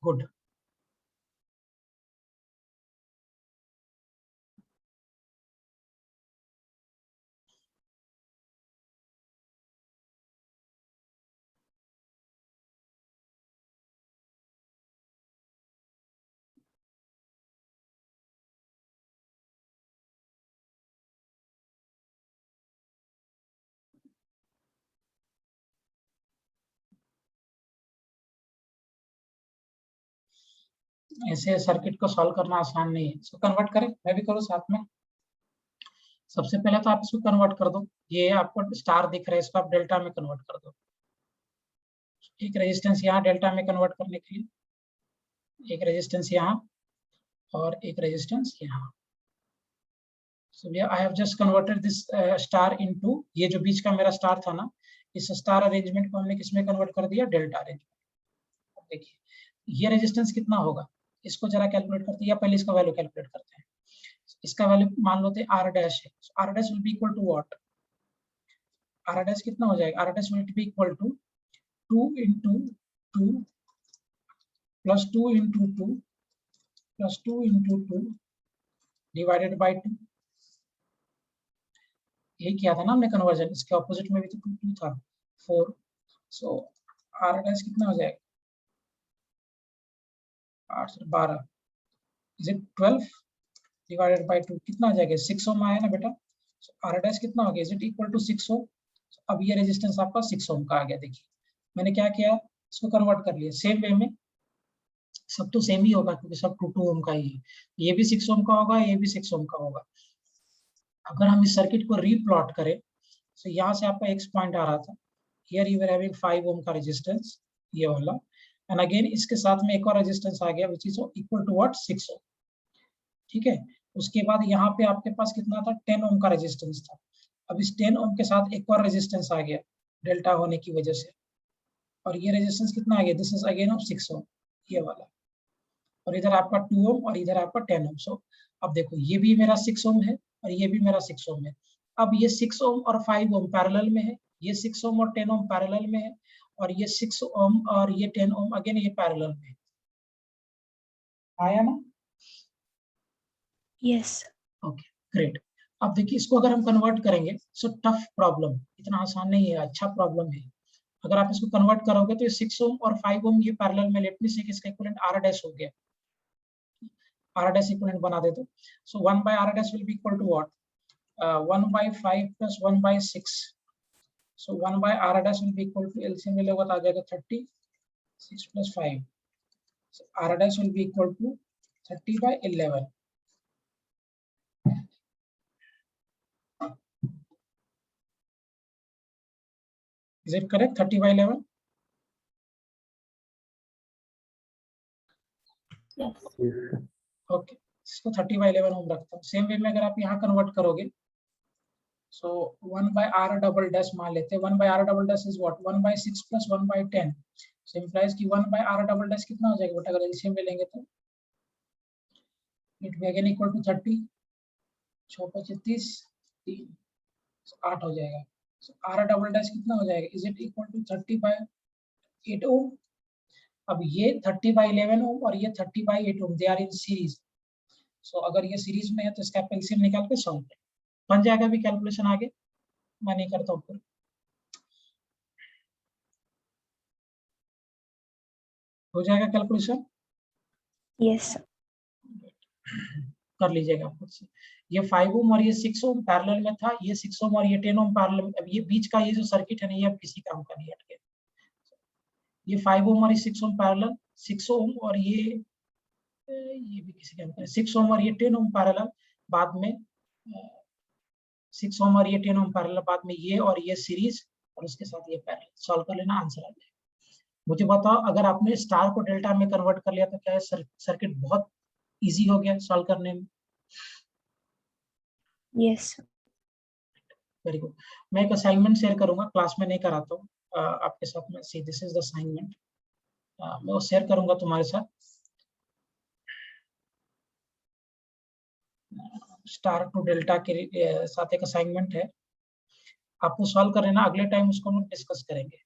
गुड। ऐसे सर्किट को सॉल्व करना आसान नहीं है। इसको कन्वर्ट करें, मैं भी करूँ साथ में। सबसे पहले तो आप इसको कन्वर्ट कर दो। ये आपको स्टार दिख रहा है, इसको आप डेल्टा में कन्वर्ट कर दो। एक रेजिस्टेंस यहाँ डेल्टा में कन्वर्ट करने के लिए, एक रेजिस्टेंस यहाँ और एक रेजिस्टेंस यहाँ। So I have just converted this star into, ये जो बीच का मेरा स्टार था ना, इस स्टार अरेंजमेंट को हमने किसमें कन्वर्ट कर दिया? Delta arrangement. देखिए ये रेजिस्टेंस कितना होगा, इसको जरा कैलकुलेट करते हैं, या पहले इसका वैल्यू कैलकुलेट करते हैं। इसका वैल्यू मान लो आर डैश है। R dash will be equal to what? R dash कितना हो जाएगा? R dash will be equal to 2 into 2 plus 2 into 2 plus 2 into 2 divided by 2। यही किया था ना हमने कन्वर्जन। इसके ऑपोजिट में भी तो 2 था, 4। सो आर डैश कितना हो जाएगा? 8 से 12 इज इट 12 डिवाइडेड बाय 2 कितना आ जाएगा? 6 ओम आया ना बेटा। आर डैश कितना हो गया? इज इट इक्वल टू 6 ओम। अब ये रेजिस्टेंस आपका 6 ओम का आ गया। देखिए मैंने क्या किया, इसको कन्वर्ट कर लिया। सेम वे में सब तो सेम ही होगा क्योंकि सब 2 ओम का ही है। ये भी 6 ओम का होगा, ये भी 6 ओम का होगा। अगर हम इस सर्किट को रीप्लॉट करें तो यहाँ से आपका एक्स पॉइंट आ रहा था, हियर यू आर हैविंग 5 ओम का रेजिस्टेंस, ये वाला, एंड अगेन इसके साथ में एक और रेजिस्टेंस आ गया which is equal to what? 6 ohm. ठीक है, उसके बाद यहाँ पे आपके पास कितना था? 10 ओम का रेजिस्टेंस था। अब इस 10 ओम के साथ एक और रेजिस्टेंस आ गया डेल्टा होने की वजह से, और ये रेजिस्टेंस कितना आ गया, दिस इज अगेन ऑफ 6 ओम, ये वाला, और इधर आपका 2 ओम और इधर आपका 10 ओम। सो अब देखो ये भी मेरा 6 ओम है और ये भी मेरा 6 ओम है। अब ये 6 ओम और 5 ओम पैरेलल में है, ये 6 ओम और 10 ओम पैरेलल में है, और ये 6 ओम और ये 10 ओम अगेन ये पैरेलल में है। आया ना? यस। Okay great. अब देखिए इसको अगर हम कन्वर्ट करेंगे, सो टफ प्रॉब्लम, इतना आसान नहीं है, अच्छा प्रॉब्लम है। अगर आप इसको कन्वर्ट करोगे तो ये 6 ओम और 5 ओम ये पैरेलल में, लेट मी से इसका इक्विवेलेंट r डैश हो गया, r डैश इक्विवेलेंट बना दे तो, so 1 by r dash will be equal to what, 1 by 5 plus 1 by 6, so 1 by r dash will be equal to LCM में लोगे तो आ जाएगा 30, 6 plus 5, so r dash will be equal to 30 by 11. Is it correct? 30 by 11? Yes. Yes. Okay, इसको 30 by 11 ओम रखता हूँ। सेम वे में अगर आप यहाँ कन्वर्ट करोगे, so 1 by r double dash मान लेते हैं, 1 by r double dash is what, 1 by 6 plus 1 by 10, so implies कि 1 by r double dash कितना हो जाएगा बेटा, अगर LCM में लेंगे तो it will again equal to 30, 6 25 30, 3, 8 हो जाएगा। so r double dash कितना हो जाएगा, is it equal to 30 by 8 ओम। अब ये 30 by 11 ओम और ये 30 by 8 ohm, they are in series. So अगर ये सीरीज में है तो इसका एलसीएम निकाल के सॉल्व करें, बन जाएगा भी कैलकुलेशन आगे, मैं नहीं करता हूँ फिर। हो जाएगा कैलकुलेशन? यस। कर लीजिएगा खुद से। ये 5 ओम और ये 6 ओम पैरेलल में था, ये 6 ओम और ये 10 ओम पैरेलल में। अब ये बीच का ये जो सर्किट है ना, ये अब किसी काम का नहीं, हट गया। ये 5 ओम और ये 6 ओम पैरेलल, 6 ओम और ये भी किसी काम का नहीं, 6 ओम और ये 10 ओम पैरेलल, बाद में 6 ओम और ये 10 ओम पैरेलल, बाद में ये और ये सीरीज, और उसके साथ ये पैरेलल। सॉल्व कर लेना, आंसर आ जाएगा। मुझे बताओ अगर आपने स्टार को डेल्टा में कन्वर्ट कर लिया तो क्या है, सर्किट बहुत इजी हो गया सॉल्व करने में। यस। Very good. मैं एक असाइनमेंट शेयर करूंगा, क्लास में नहीं कराता हूँ आपके साथ में। See this is the assignment, मैं वो शेयर करूंगा तुम्हारे साथ। स्टार टू डेल्टा के साथ एक असाइनमेंट है, आपको सॉल्व कर लेना, अगले टाइम उसको हम डिस्कस करेंगे।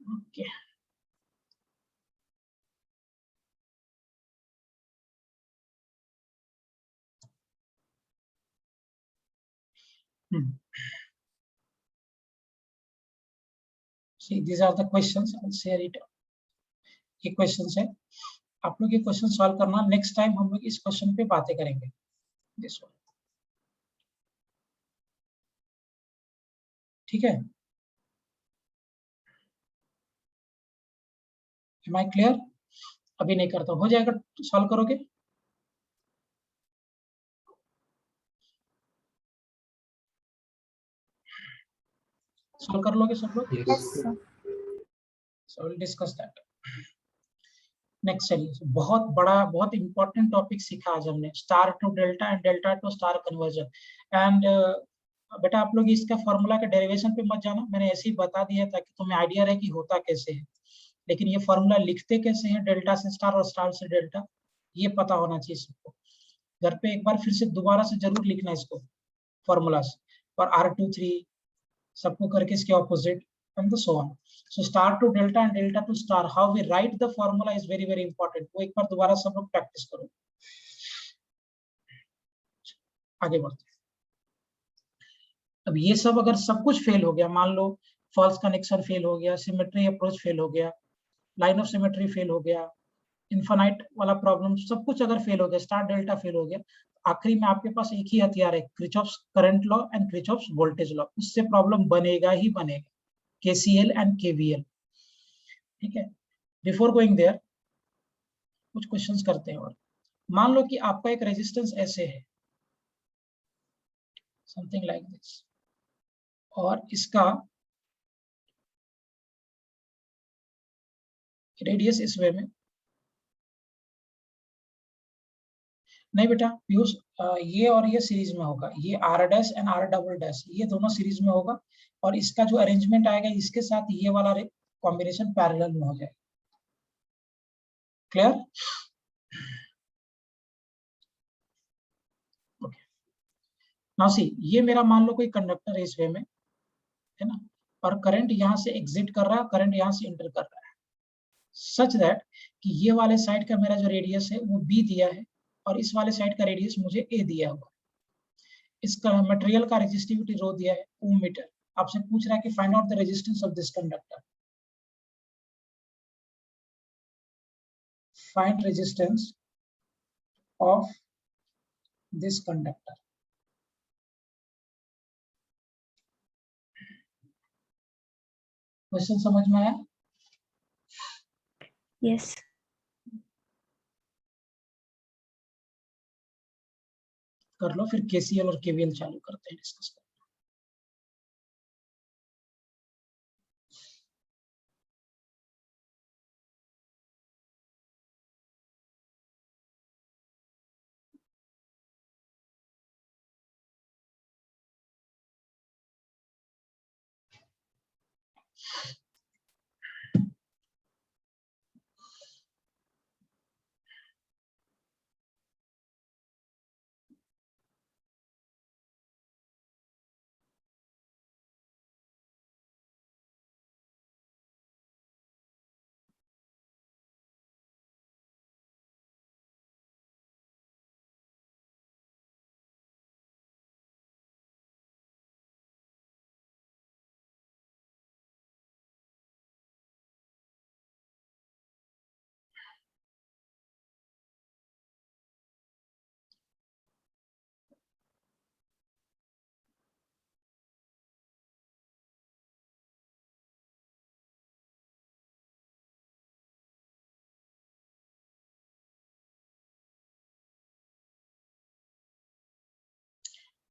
Okay See, these are the questions. I'll share it. ये क्वेश्चंस है, आप लोग ये क्वेश्चन सॉल्व करना। नेक्स्ट टाइम हम लोग इस क्वेश्चन पे बातें करेंगे। दिस वन, ठीक है? Am I clear? अभी नहीं करता, हो जाएगा, सॉल्व करोगे? सॉल्व कर लोगे सब लोग? Yes. So we'll discuss that. Next चलिए, बहुत बड़ा बहुत इंपॉर्टेंट टॉपिक सीखा आज हमने, star to delta and delta to star conversion. And बेटा आप लोग इसका फॉर्मूला का डेरिवेशन पे मत जाना, मैंने ऐसे ही बता दिया ताकि तुम्हें आइडिया रहे कि होता कैसे है, लेकिन ये फॉर्मूला लिखते कैसे हैं, डेल्टा से स्टार और स्टार से डेल्टा, ये पता होना चाहिए सबको। घर पे एक बार फिर से दोबारा से जरूर लिखना इसको, फॉर्मूलास और R23 सबको करके इसके opposite and so on. So star to delta and delta to star, how we write the formula is very very important. वो एक बार दोबारा सब लोग प्रैक्टिस करो। आगे बढ़ते हैं। अब ये सब अगर सब कुछ फेल हो गया, मान लो फॉल्स कनेक्शन फेल हो गया, सिमेट्री अप्रोच फेल हो गया, लाइन ऑफ सिमेट्री फेल हो गया, इन्फिनाइट वाला प्रॉब्लम, सब कुछ अगर फेल हो गया, स्टार डेल्टा फेल हो गया, आखिरी में आपके पास एक ही हथियार है, Kirchhoff's current law and Kirchhoff's voltage law. उससे प्रॉब्लम बनेगा ही बनेगा, KCL एंड KVL, ठीक है? बिफोर गोइंग देयर कुछ क्वेश्चंस करते हैं। और मान लो कि आपका एक रेजिस्टेंस ऐसे है, समथिंग लाइक दिस, और इसका रेडियस इस वे में। नहीं बेटा पीयूष, ये और ये सीरीज में होगा, ये R dash and R double dash ये दोनों सीरीज में होगा, और इसका जो अरेंजमेंट आएगा इसके साथ ये वाला कॉम्बिनेशन पैरेलल में हो जाएगा। क्लियर? ओके, नाउ सी, ये मेरा मान लो कोई कंडक्टर है इस वे में, है ना, और करंट यहाँ से एग्जिट कर रहा है, करंट यहाँ से इंटर कर रहा है, सच दैट कि ये वाले साइड का मेरा जो रेडियस है वो बी दिया है, और इस वाले साइड का रेडियस मुझे ए दिया हुआ है। इसका मटेरियल का रेजिस्टिविटी रो दिया है ओम मीटर। आपसे पूछ रहा है कि find out the resistance of this conductor. Find resistance of this conductor. Question समझ में आया? यस। कर लो, फिर केसीएल और केवीएल चालू करते हैं डिस्कस करते हैं।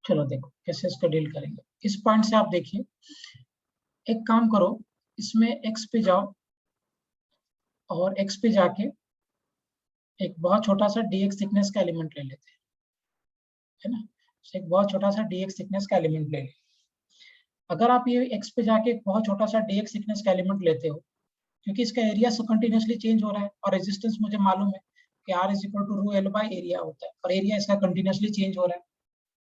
चलो देखो कैसे इसको डील करेंगे। इस पॉइंट से आप देखिए, एक काम करो, इसमें एक्स पे जाओ, और एक्स पे जाके एक बहुत छोटा सा dx थिकनेस का एलिमेंट ले लेते हैं, है ना। एक बहुत छोटा सा dx थिकनेस का एलिमेंट ले लें। अगर आप ये x पे जाके एक बहुत छोटा सा dx थिकनेस का एलिमेंट लेते हो, क्योंकि इसका एरिया कंटिन्यूसली चेंज हो रहा है, और रेजिस्टेंस मुझे मालूम है कि r is equal to rho L by area होता है, और एरिया इसका कंटिन्यूसली चेंज हो रहा है।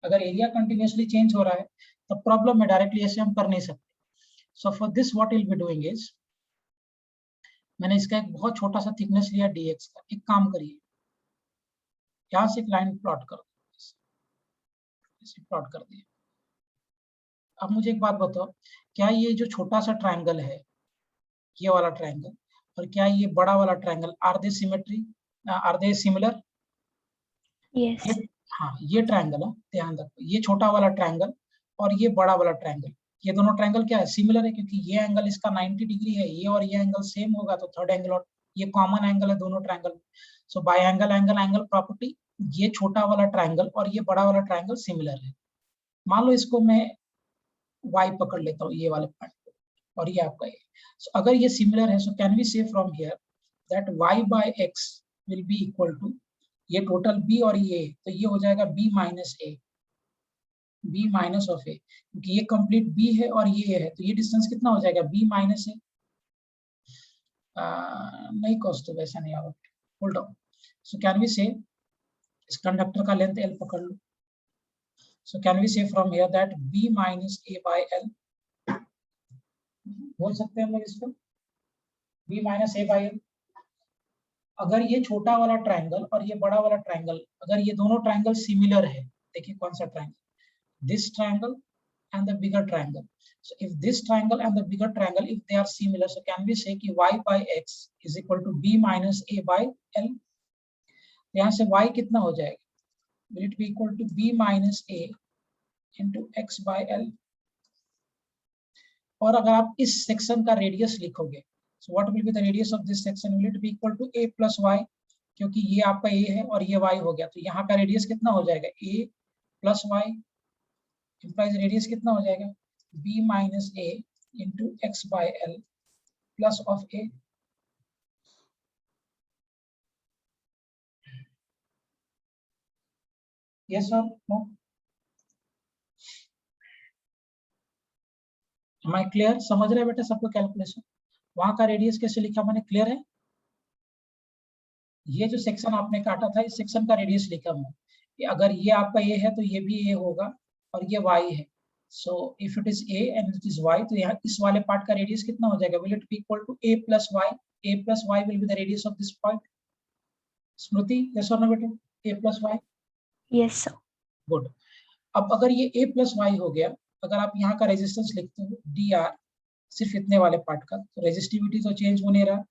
अगर एरिया कंटिन्यूसली चेंज हो रहा है तो प्रॉब्लम है, डायरेक्टली ऐसे हम कर नहीं सकते। So for this what will be doing is, मैंने इसका एक बहुत छोटा सा थिकनेस लिया dx का। एक काम करिए, यहाँ से एक लाइन प्लॉट कर दो, प्लॉट कर दिए। अब मुझे एक बात बताओ, क्या ये जो छोटा सा ट्रायंगल है, ये वाला ट्रायंगल, और क्या ये बड़ा वाला triangle, are they symmetry, are they similar? Yes. हाँ, ये ट्रायंगल है, ध्यान रखो, ये छोटा वाला ट्रायंगल और ये बड़ा वाला ट्रायंगल, ये दोनों ट्रायंगल क्या है, सिमिलर है, क्योंकि ये एंगल इसका 90 डिग्री है, ये और ये एंगल सेम होगा, तो थर्ड एंगल, और ये कॉमन एंगल है दोनों ट्रायंगल में। So by angle angle angle property, ये छोटा वाला ट्रायंगल और ये बड़ा वाला ट्रायंगल सिमिलर है। मान लो इसको मैं y पकड़ लेता हूँ, ये वाले पॉइंट को, और ये आपका ये। सो अगर ये सिमिलर है, so can we say from here that y by x will be equal to, ये टोटल b और ये, तो ये हो जाएगा b minus a, b minus of a, क्योंकि ये कंप्लीट b है और ये है, तो ये डिस्टेंस कितना हो जाएगा, b माइनस a। नहीं कॉस, तो वैसा नहीं होगा, hold on. So can we say, इस कंडक्टर का लेंथ l पकड़ लो, so can we say from here that b minus a by l, बोल सकते हैं हम लोग इसको b minus a by l। अगर ये छोटा वाला ट्रायंगल और ये बड़ा वाला ट्रायंगल, अगर ये दोनों ट्रायंगल सिमिलर है, देखिए कौन सा triangle, this triangle and the bigger triangle. So if this triangle and the bigger triangle, if they are similar, so can we say कि y by x is equal to b minus a by l? यहाँ से y कितना हो जाएगा, will it be equal to b minus a into x by l? और अगर आप इस सेक्शन का रेडियस लिखोगे, so what will be the radius of this section? Will it be equal to a plus y? क्योंकि ये आपका a है और ये y हो गया, तो यहाँ का रेडियस कितना हो जाएगा, a plus y। Implies radius कितना हो जाएगा, b minus a into x by L plus of a. Yes और नो? Am I clear? समझ रहे बेटा सबको कैलकुलेशन? वहां का रेडियस कैसे लिखा मैंने, क्लियर है? ये जो सेक्शन आपने काटा था इस सेक्शन का रेडियस लिखा मैं, अगर ये आपका ए है तो ये भी ए होगा और ये वाई है. So if it is A and it is Y, तो यहाँ इस वाले पार्ट का रेडियस कितना हो जाएगा, will it be equal to a plus y. A plus y will be the radius of this point. Smriti yes और नो बेटा, a plus y? Yes sir. Good. अब अगर ये a प्लस वाई हो गया, अगर आप यहाँ का रेजिस्टेंस लिखते हो डी आर, सिर्फ इतने वाले पार्ट का, तो रेजिस्टिविटी तो चेंज हो नहीं रहा,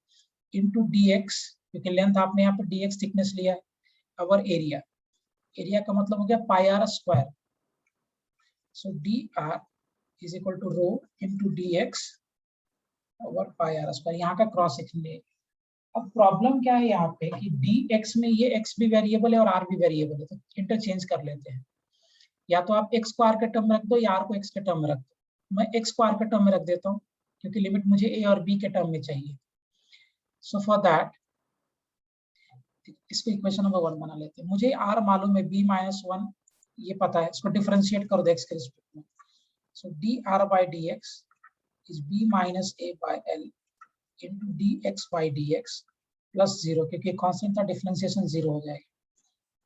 इंटू डी एक्स, क्योंकि लेंथ आपने यहाँ पर डी एक्स थिकनेस लिया है, और एरिया, एरिया का मतलब हो गया pi r square. So d r is equal to rho into d x over pi r square, यहाँ का क्रॉस सेक्शन ले. अब प्रॉब्लम क्या है यहाँ पे कि डी एक्स में ये एक्स भी वेरिएबल है और आर भी वेरिएबल है, तो इंटरचेंज कर लेते हैं. या तो आप x को r के टर्म में रख दो या r को x के टर्म में रख दो. मैं x को r के टर्म में रख देता हूँ क्योंकि लिमिट मुझे a और b के टर्म में चाहिए. सो फॉर दैट इसको इक्वेशन नंबर 1 बना लेते हैं. मुझे r मालूम है, b माइनस 1 ये पता है, इसको डिफरेंशिएट कर दो x के रिस्पेक्ट में. सो dr by dx is b minus a by l into dx by dx plus 0, क्योंकि कांस्टेंट था डिफरेंशिएशन 0 हो जाएगा.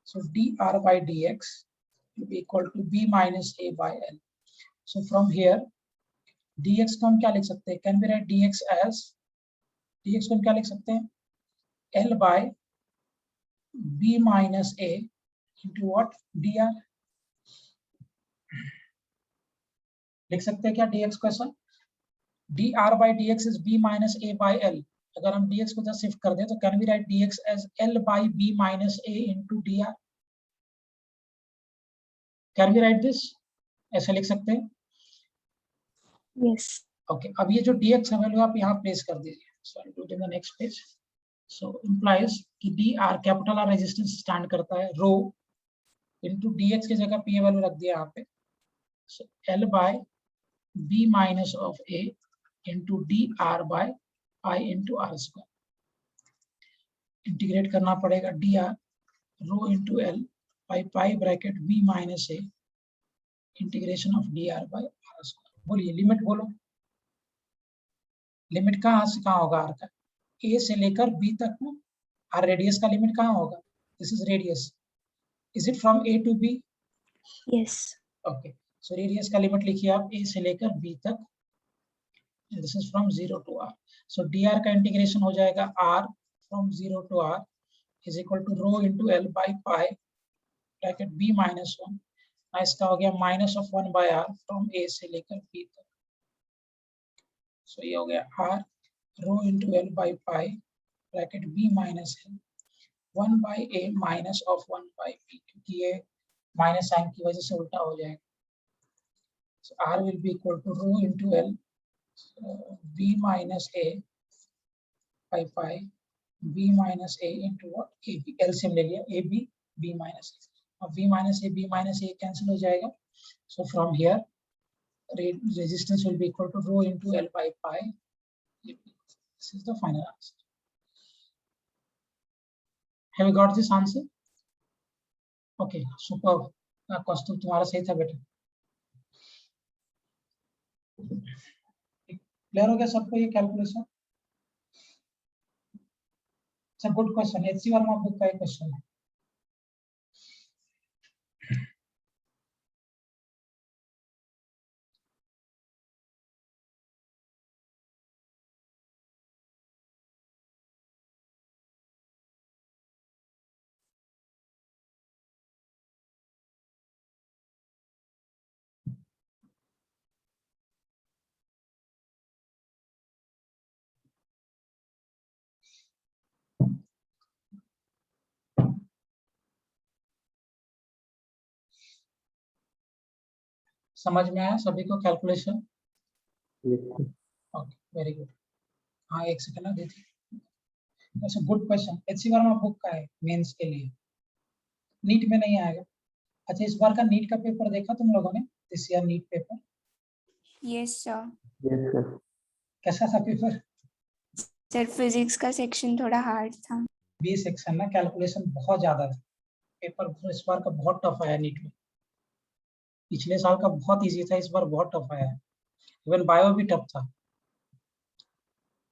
सो dr by dx will be equal to b minus a by l. So from here dx को हम क्या लिख सकते हैं, can we write dx as, dx को हम क्या लिख सकते हैं, l by b minus a into what, dr. लिख सकते हैं क्या dx को ऐसा, dr by dx is b minus a by l. अगर हम dx को इधर शिफ्ट कर दें तो can we write dx as l by b minus a into dr. Can we write this, ऐसे लिख सकते हैं? यस. ओके. अब ये जो dx है वैल्यू आप यहाँ प्लेस कर दीजिए. So I do in the next page. So implies कि dr capital r resistance stand करता है रो इनटू dx की जगह p वैल्यू रख दिया यहाँ पे. So l by b minus of a into dr by I into r square. Integrate करना पड़ेगा dr rho into l by pi bracket b minus a integration of dr by r square. बोलिए लिमिट बोलो, लिमिट कहाँ से कहाँ होगा r का, a से लेकर b तक में. r रेडियस का लिमिट कहाँ होगा, this is radius, is it from a to b? Yes. Okay. So radius का लिमिट लिखिए आप a से लेकर b तक, this is from 0 to r. So dr का इंटीग्रेशन हो जाएगा r from 0 to r is equal to rho into l by pi bracket b minus 1. इसका हो गया minus of 1 by r from a से लेकर b तक. सो ये हो गया r rho into l by pi bracket b minus l 1 by a minus of 1 by b, क्योंकि ये माइनस साइन की वजह से उल्टा हो जाएगा. So r will be equal to rho into l b minus a by pi b minus a into what a b, LCM ले लिया a b b minus a. अब b माइनस a कैंसिल हो जाएगा. So from here resistance will be equal to rho into L by pi. This is the final answer. Have you got this answer? Okay, superb. कौस्तुभ तुम्हारा सही था बेटा. क्लियर हो गया सबको ये calculation? It's a good question, HC Verma book का एक क्वेश्चन है. समझ में आया सभी को कैलकुलेशन? Okay, very good. हाँ एक सेकंड ना दीदी. वैसे good question, HC Verma book का है मेंस के लिए, नीट में नहीं आएगा. अच्छा, इस बार का नीट का पेपर देखा तुम लोगों ने? This year NEET paper yes sir. Yes, sir. कैसा था पेपर? सर फिजिक्स का सेक्शन थोड़ा हार्ड था। बी सेक्शन ना, कैलकुलेशन बहुत ज्यादा था। पेपर इस बार का बहुत टफ आया नीट में। पिछले साल का बहुत इजी था, इस बार बहुत टफ आया है। इवन बायो भी टफ था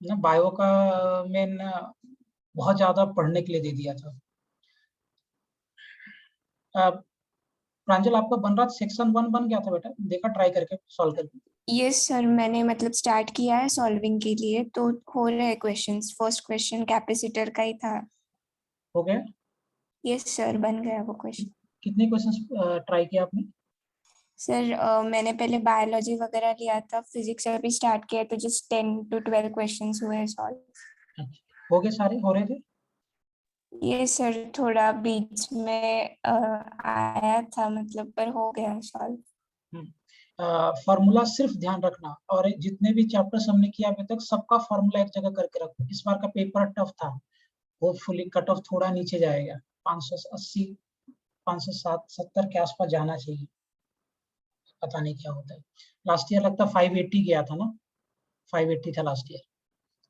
ना। बायो का मेन बहुत ज्यादा पढ़ने के लिए दे दिया था। प्रांजल, आपका बन रहा था, सेक्शन 1 बन गया था बेटा? देखा ट्राई करके, सॉल्व करके? यस सर, मैंने मतलब स्टार्ट किया है सॉल्विंग के लिए, तो हो रहे हैं क्वेश्चंस। फर्स्ट क्वेश्चन कैपेसिटर का ही था। हो गया? यस सर, बन गया वो क्वेश्चन। कितने क्वेश्चंस ट्राई किया आपने? सर मैंने पहले बायोलॉजी वगैरह लिया था, फिजिक्स अभी स्टार्ट किया तो जस्ट 10 to 12 क्वेश्चंस हुए हैं सॉल्व। अच्छा, हो गए सारे? हो रहे थे? ये सर थोड़ा बीच में आया था मतलब, पर हो गया सॉल्व। फॉर्मूला सिर्फ ध्यान रखना, और जितने भी चैप्टर्स हमने किया अभी तक सबका फॉर्मूला एक जगह करके रखो। इस बार का पेपर टफ था, होपफुली कट ऑफ थोड़ा नीचे जाएगा, 580 570 के आसपास जाना चाहिए। पता नहीं क्या होता है। लास्ट ईयर लगता 580 गया था ना, 580 था last year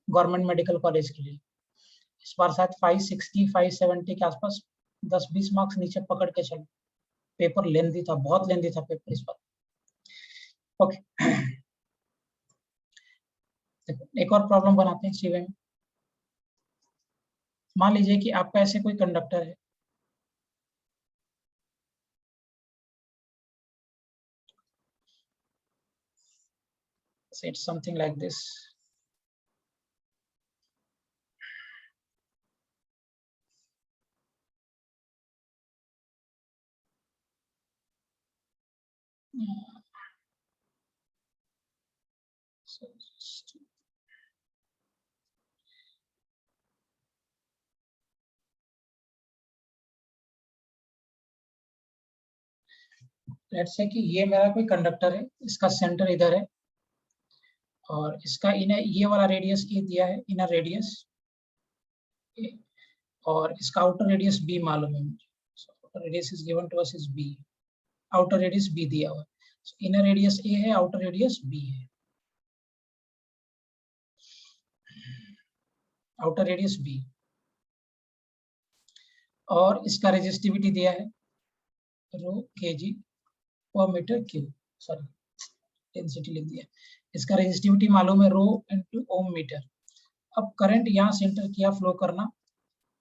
government medical college के लिए। इस बार शायद 560 570 के आसपास, 10-20 मार्क्स नीचे पकड़ के चलो। पेपर लेंथी था, बहुत लेंथी था पेपर इस बार। ओके, एक और प्रॉब्लम बनाते हैं सीवे में। मान लीजिए कि आपका ऐसे कोई कंडक्टर है, so it's something like this. So let's say कि ये मेरा कोई कंडक्टर है, इसका सेंटर इधर है, और इसका इनर ये वाला रेडियस ए दिया है, इनर रेडियस ए, और इसका आउटर रेडियस बी मालूम है मुझे। So outer radius is given to us is B. Outer radius B दिया हुआ है। सो इनर रेडियस ए है, आउटर रेडियस बी है। आउटर रेडियस बी, और इसका रेजिस्टिविटी दिया है rho KG per metre cube, sorry density लिख दिया। इसका रेजिस्टिविटी मालूम है रो इनटू ओम मीटर। अब करंट यहाँ से एंटर किया फ्लो करना,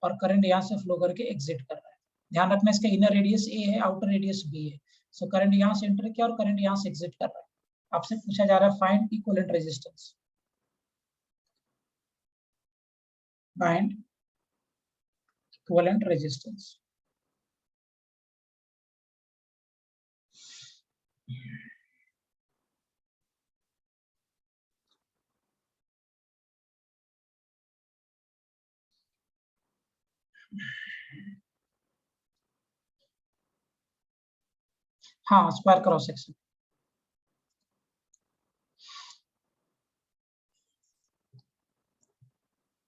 और करंट यहाँ से फ्लो करके एग्जिट कर रहा है। ध्यान रखना, इसका इनर रेडियस ए है, आउटर रेडियस बी है। सो करंट यहाँ से एंटर किया और करंट यहाँ से एग्जिट कर रहा है। आपसे पूछा जा रहा है find equivalent resistance. Find equivalent resistance. हाँ, square cross section.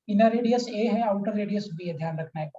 Inner radius ए है, आउटर रेडियस बी है, ध्यान रखना है।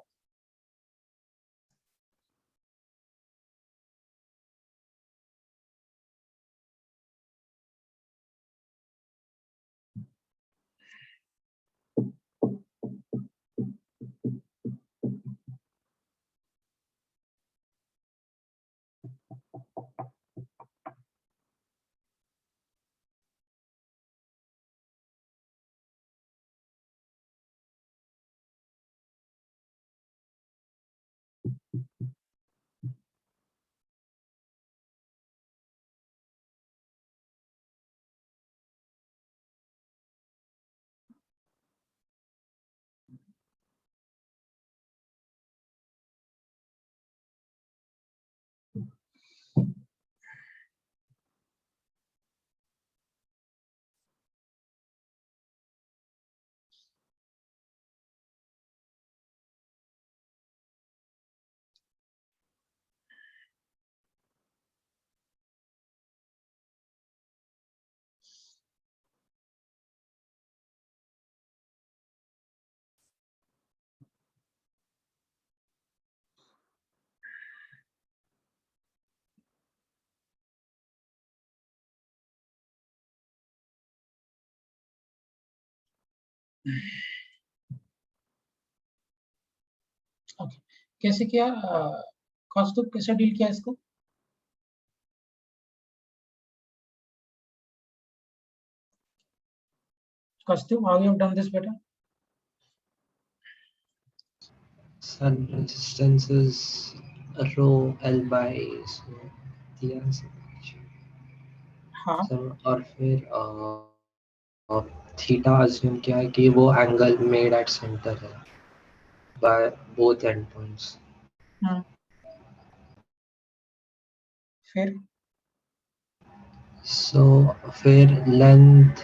ओके, कैसे किया कौस्तुभ, कैसे डील किया इसको? Kaustubh, how you have done this बेटा? Sun resistance is rho L by so दिया हाँ, और फिर थीटा अज्यूम किया है कि वो एंगल मेड एट सेंटर है बाय बोथ एंड पॉइंट्स। फिर सो फिर लेंथ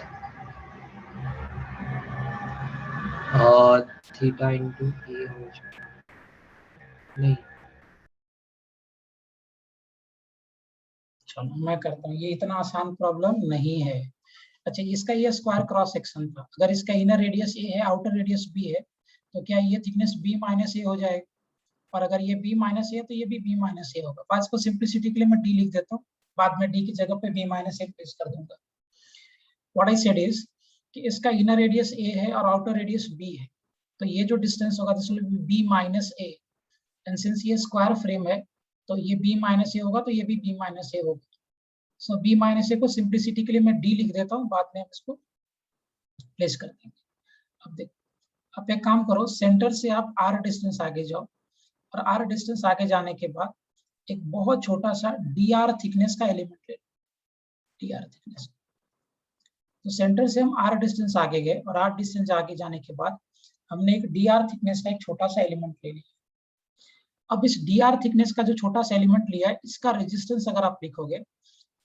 और थीटा इंटू ए हो जाए, नहीं चलो मैं करता हूँ, ये इतना आसान प्रॉब्लम नहीं है। अच्छा, इसका ये स्क्वायर क्रॉस सेक्शन था, अगर इसका इनर रेडियस ए है, आउटर रेडियस बी है, तो क्या ये थिकनेस बी माइनस ए हो जाएगा? और अगर ये बी माइनस ए है तो ये भी बी माइनस ए होगा। बात को सिंप्लिसिटी के लिए मैं डी लिख देता हूँ, बाद में डी की जगह पे बी माइनस ए प्लेस कर दूंगा। व्हाट आई सेड इज कि इसका इनर रेडियस ए है और आउटर रेडियस बी है, तो ये जो डिस्टेंस होगा this will be B minus A, and since ये स्क्वायर फ्रेम है तो ये बी माइनस ए होगा, तो ये भी बी माइनस ए होगा। सो बी माइनस ए को सिंप्लिसिटी के लिए मैं डी लिख देता हूँ, बाद में हम इसको प्लेस कर देंगे। अब देखो, आप एक काम करो, सेंटर से आप आर डिस्टेंस आगे जाओ, और आर डिस्टेंस आगे जाने के बाद एक बहुत छोटा सा डी आर थिकनेस का एलिमेंट ले, डी आर थिकनेस। तो सेंटर से हम आर डिस्टेंस आगे गए, और आर डिस्टेंस आगे जाने के बाद हमने एक डी आर थिकनेस का एक छोटा सा एलिमेंट ले लिया। अब इस डी आर थिकनेस का जो छोटा सा एलिमेंट लिया है, इसका रेजिस्टेंस अगर आप लिखोगे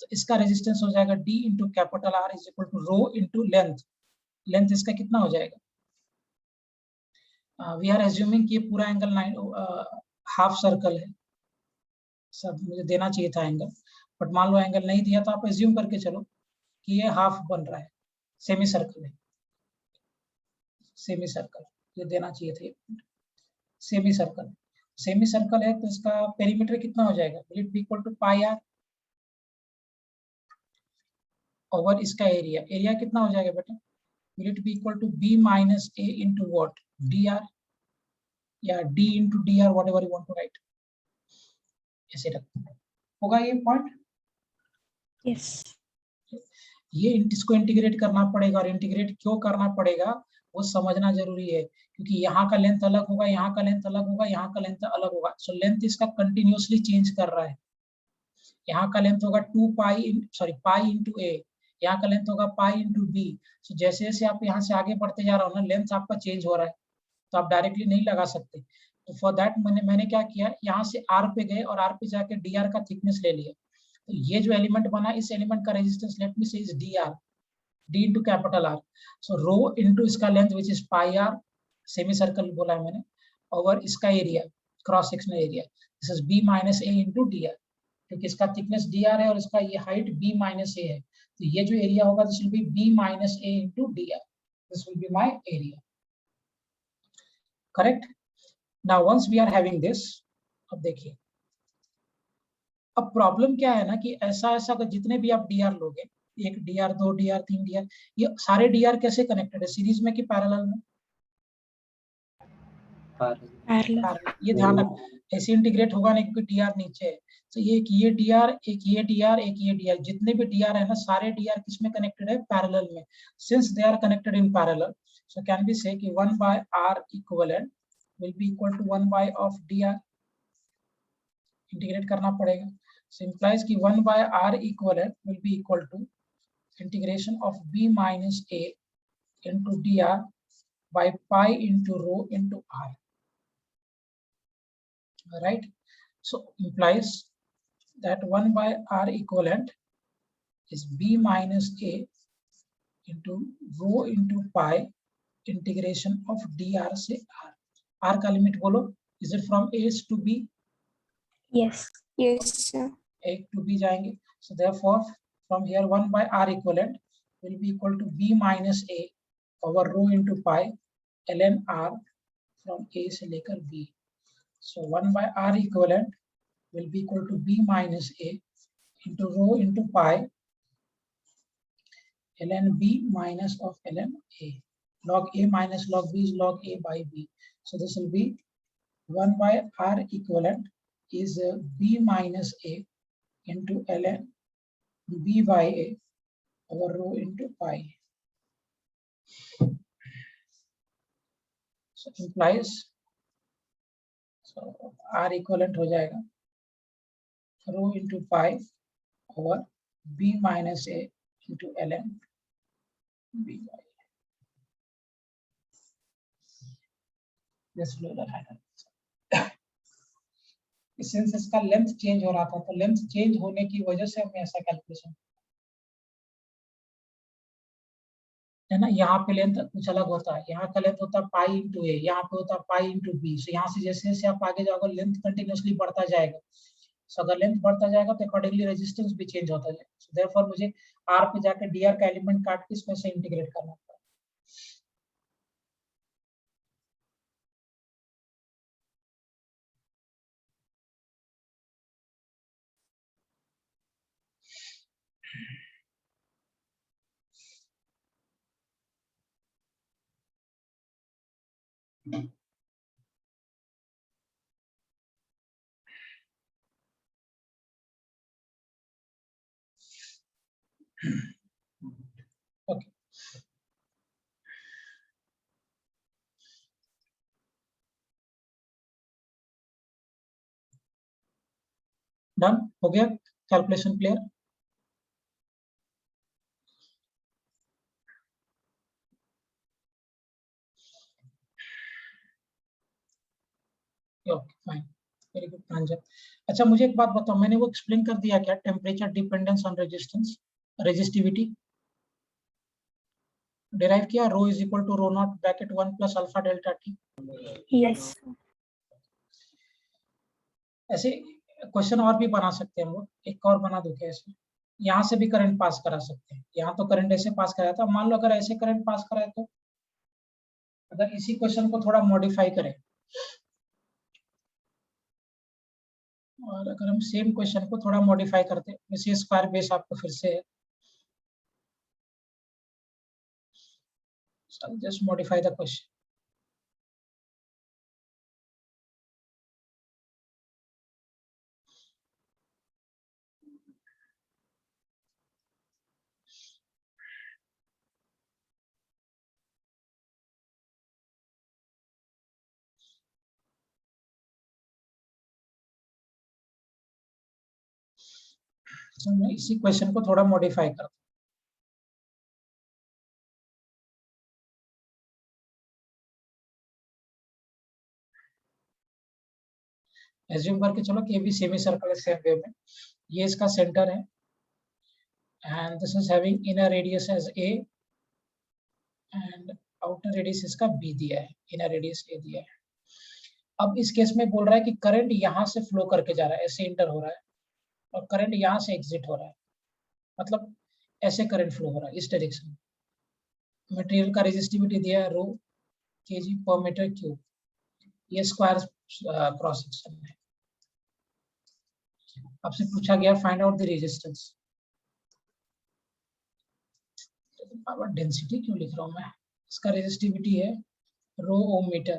तो इसका रेजिस्टेंस हो जाएगा D into capital R is equal to rho into length. Length इसका कितना हो जाएगा? वी आर एज्यूमिंग कि ये पूरा एंगल हाफ सर्कल है, सब मुझे देना चाहिए था एंगल, बट मान लो एंगल नहीं दिया तो आप एज्यूम करके चलो कि ये हाफ बन रहा है, सेमी सर्कल है, सेमी सर्कल ये देना चाहिए था, सेमी सर्कल। सेमी सर्कल है तो इसका पेरीमीटर कितना हो जाएगा? Will it be equal to pi r over इसका एरिया। एरिया कितना हो जाएगा बेटा? Will it be equal to b minus A into what, d r, या d into D r, whatever you want to write, ऐसे रखते होगा ये पॉइंट। यस ये इसको इंटीग्रेट करना पड़ेगा, और इंटीग्रेट क्यों करना पड़ेगा वो समझना जरूरी है, क्योंकि यहाँ का लेंथ अलग होगा, यहाँ का लेंथ अलग होगा, यहाँ का लेंथ अलग होगा। सो लेंथ इसका कंटिन्यूअसली चेंज कर रहा है। यहाँ का लेंथ होगा 2 पाई पाई इंटू ए, यहाँ का लेंथ होगा पाई इंटू बी। सो जैसे जैसे आप यहाँ से आगे बढ़ते जा रहे हो ना, लेंथ आपका चेंज हो रहा है, तो आप डायरेक्टली नहीं लगा सकते। तो फॉर दैट मैंने क्या किया, यहाँ से आर पे गए और आर पे जाके डी आर का थिकनेस ले लिया। तो ये जो एलिमेंट बना, इस एलिमेंट का resistance let me say is d r, d into capital r. So rho into इसका length which is pi r, semi circle बोला है मैंने, ओवर इसका area, cross sectional area, this is b minus A into D r, क्योंकि इसका थिकनेस डी आर है और इसका ये हाइट बी माइनस ए है, तो ये जो एरिया होगा this will be B minus A into D R, this will be my area, correct. Now once we are having this, अब देखिए, अब प्रॉब्लम क्या है ना कि ऐसा जितने भी आप डी आर लोगे, एक डी आर, दो डी आर, तीन डी आर, ये सारे डी आर कैसे कनेक्टेड है, सीरीज में कि पैरेलल में? पैरेलल। ये ध्यान रख, ऐसे इंटीग्रेट होगा नहीं, क्योंकि डी आर नीचे है। तो ये डी आर, एक ये डी आर, एक ये डी आर, जितने भी डी आर है ना, सारे डी आर किस में कनेक्टेड है? पैरेलल में। Since they are connected in parallel, so can be say कि 1 by r equivalent will be equal to 1 by of dr, इंटीग्रेट करना पड़ेगा। So implies कि 1 by r equivalent will be equal to integration of b minus a into dr by pi into rho into r. Right? So implies that 1 by r equivalent is b minus a into rho into pi integration of dr से r. r का लिमिट बोलो, is it from a to b? Yes sir. A to b जाएंगे, so therefore from here 1 by r equivalent will be equal to b minus a over rho into pi ln r from a से लेकर b. So 1 by r equivalent will be equal to b minus a into rho into pi ln b minus of ln a. log A minus log B is log A by B. So this will be 1 by R equivalent is B minus A into ln B by A over rho into pi. So implies, so R equivalent हो जाएगा rho into pi over B minus A into ln B by A. This will be the since इसका लेंथ चेंज हो रहा था तो लेंथ चेंज होने की वजह से हमें ऐसा कैलकुलेशन है ना। यहाँ पे लेंथ कुछ अलग होता है, यहाँ का लेंथ होता है पाई इंटू ए, यहाँ पे होता है पाई इंटू बी। सो यहाँ से जैसे जैसे आप आगे जाओगे लेंथ कंटिन्यूअसली बढ़ता जाएगा। सो अगर लेंथ बढ़ता जाएगा तो अकॉर्डिंगली रेजिस्टेंस भी चेंज होता जाएगा। सो देयरफॉर मुझे आर पे जाकर डी आर का एलिमेंट काट के इसमें से इंटीग्रेट करना पड़ेगा। ओके, डन हो गया calculation clear. Okay fine, very good Pranjal. अच्छा मुझे एक बात बताओ, मैंने वो एक्सप्लेन कर दिया क्या temperature dependence on resistance resistivity derive किया, rho is equal to rho naught bracket 1 plus alpha delta t. Yes ऐसे क्वेश्चन और भी बना सकते हैं हम लोग, एक और बना दो क्या ऐसे, यहाँ से भी करंट पास करा सकते हैं। यहाँ तो करंट ऐसे पास कराया था, मान लो अगर ऐसे करंट पास कराए तो अगर इसी क्वेश्चन को थोड़ा मॉडिफाई करें और अगर हम सेम क्वेश्चन को थोड़ा मॉडिफाई करते हैं, जैसे स्क्वायर बेस आपको फिर से जस्ट मॉडिफाई द क्वेश्चन। तो मैं इसी क्वेश्चन को थोड़ा मॉडिफाई करता हूँ। एज्यूम करके चलो कि ये भी सेमी सर्कल है सेम वे में, ये इसका सेंटर है and this is having inner radius as A and outer radius इसका बी दिया है, इनर रेडियस ए दिया है। अब इस केस में बोल रहा है कि करंट यहाँ से फ्लो करके जा रहा है, ऐसे इंटर हो रहा है और करंट यहाँ से एग्जिट हो रहा है, मतलब ऐसे करंट फ्लो हो रहा है इस डायरेक्शन में। मटेरियल का रेजिस्टिविटी दिया है rho KG per metre cube, ये स्क्वायर क्रॉस सेक्शन है। आपसे पूछा गया find out the resistance, power density क्यों लिख रहा हूं मैं, इसका रेजिस्टिविटी है रो ओम मीटर,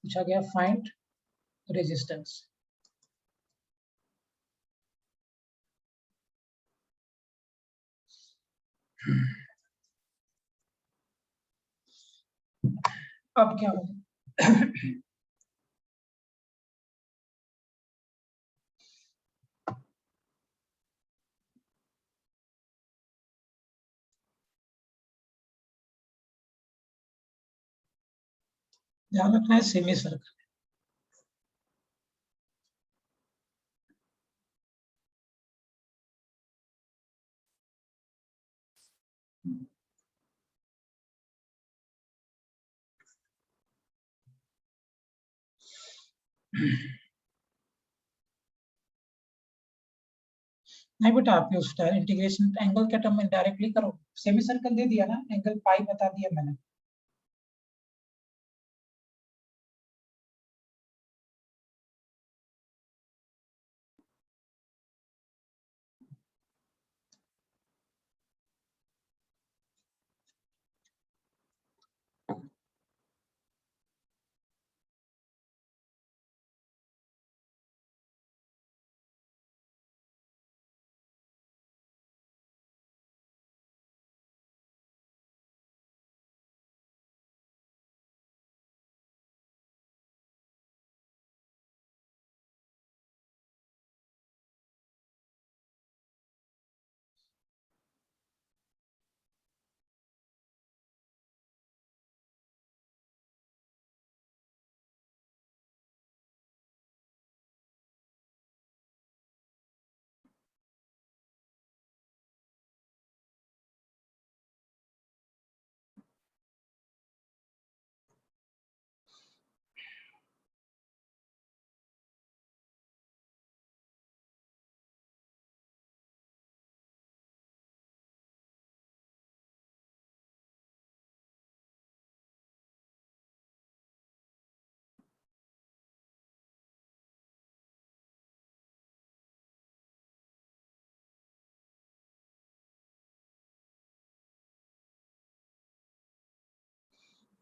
पूछा गया फाइंड रेजिस्टेंस। अब क्या होगा ध्यान रखना है सेमी सर्कल। नहीं बेटा, आप उस इंटीग्रेशन एंगल के टर्म में डायरेक्टली करो, सेमी सर्कल दे दिया ना, एंगल पाई बता दिया मैंने।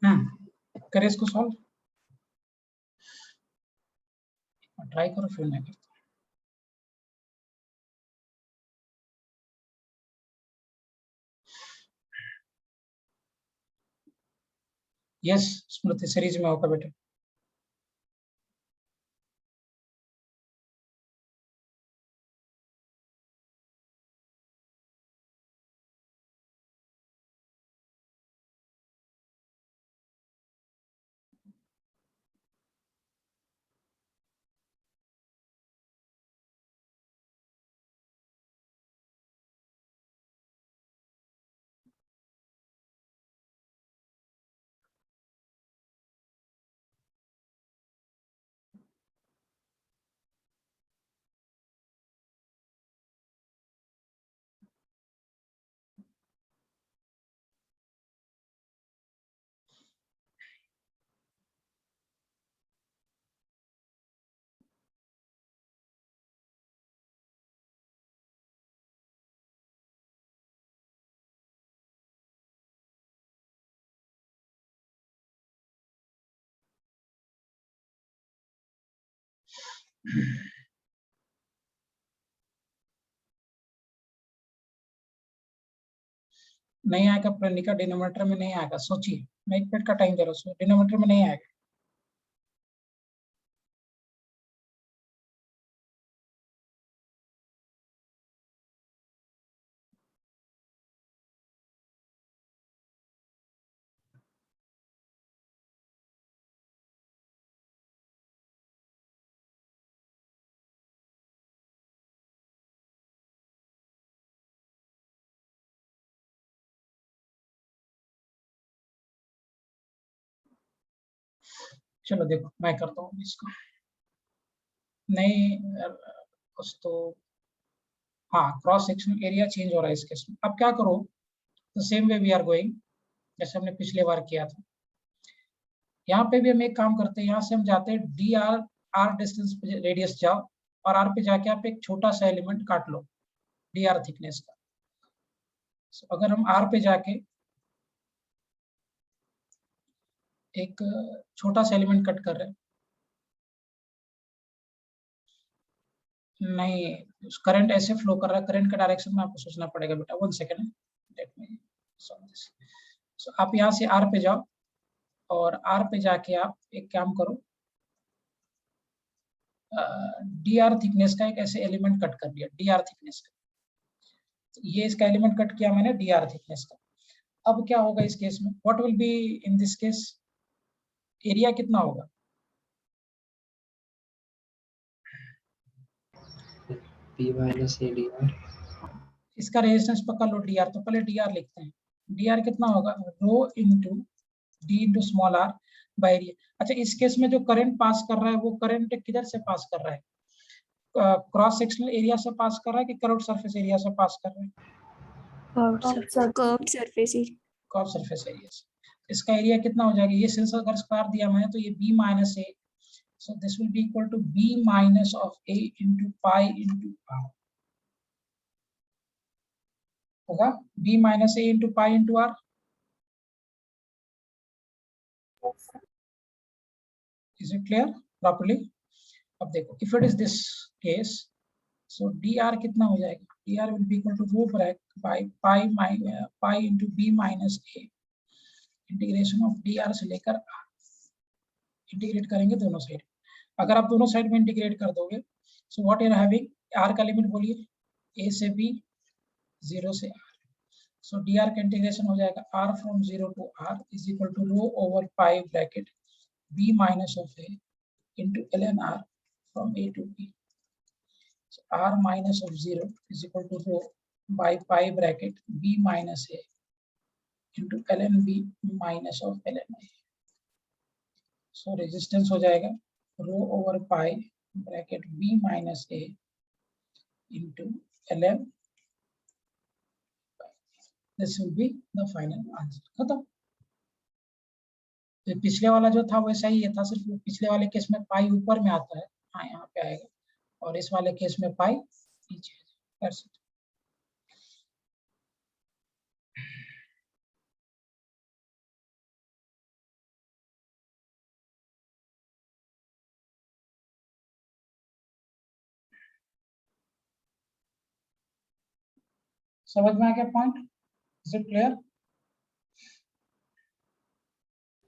करें इसको सॉल्व, ट्राई करो फिर मैं करता हूँ। यस स्मृति, सीरीज में होगा बेटा। नहीं आएगा प्रणिका, डिनोमिनेटर में नहीं आएगा, सोचिए, मैं 1 मिनट का टाइम दे रहा हूँ, डिनोमिनेटर में नहीं आएगा। चलो देखो मैं करता हूँ इसको, नहीं कुछ तो, हाँ क्रॉस सेक्शनल एरिया चेंज हो रहा है इस केस में। अब क्या करो, तो same way we are going, जैसे हमने पिछले बार किया था। यहाँ पे भी हम एक काम करते हैं, यहाँ से हम जाते हैं D R, R distance radius जाओ, और आर पे जाके आप एक छोटा सा एलिमेंट काट लो डी आर थिकनेस का। so, अगर हम आर पे जाके एक छोटा सा एलिमेंट कट कर रहे हैं, नहीं करंट ऐसे फ्लो कर रहा है, करंट का डायरेक्शन में आपको सोचना पड़ेगा बेटा, 1 second, let me solve this. So आप यहाँ से आर पे जाओ, और आर पे जाके आप एक काम करो, डी आर थिकनेस का एक ऐसे एलिमेंट कट कर लिया, डी आर थिकनेस का, तो ये इसका एलिमेंट कट किया मैंने डी आर थिकनेस का। अब क्या होगा इस केस में, what will be in this case, area कितना होगा, P minus ADR. इसका रेजिस्टेंस पक्का लो डी आर, तो पहले डी आर लिखते हैं, डी आर कितना होगा, rho into d into small r by area. अच्छा इस केस में जो करंट पास कर रहा है, वो करंट किधर से पास कर रहा है, क्रॉस सेक्शनल एरिया से पास कर रहा है कि कर्व्ड सरफेस एरिया से पास कर रहा है, curved surface curved surface area से। इसका एरिया कितना हो जाएगा, ये सेंस अगर स्क्वायर दिया मैंने, तो ये b minus A, so this will be equal to b minus of a into pi into r, होगा b minus a into pi into r। Is it clear properly? अब देखो, if it is this case, so dr कितना हो जाएगा, dr will be equal to rho bracket by pi into b minus a, integration of dr से लेकर r, इंटीग्रेट करेंगे दोनों साइड। अगर आप दोनों साइड में इंटीग्रेट कर दोगे, so what you are having, r का लिमिट बोलिए, a से b, 0 से r, सो dr का इंटीग्रेशन हो जाएगा r from 0 to r is equal to rho over pi bracket b minus of a into ln r from a to b, so r minus of 0 is equal to rho by pi bracket b minus a into ln b minus of ln a, so resistance हो जाएगा rho over pi bracket b minus a into ln, this will be the final answer। खत्म। तो पिछले वाला जो था वैसा ही था, सिर्फ पिछले वाले केस में पाई ऊपर में आता है, हाँ यहाँ पे आएगा, और इस वाले केस में पाई नीचे। समझ में आ गया point? Is it clear?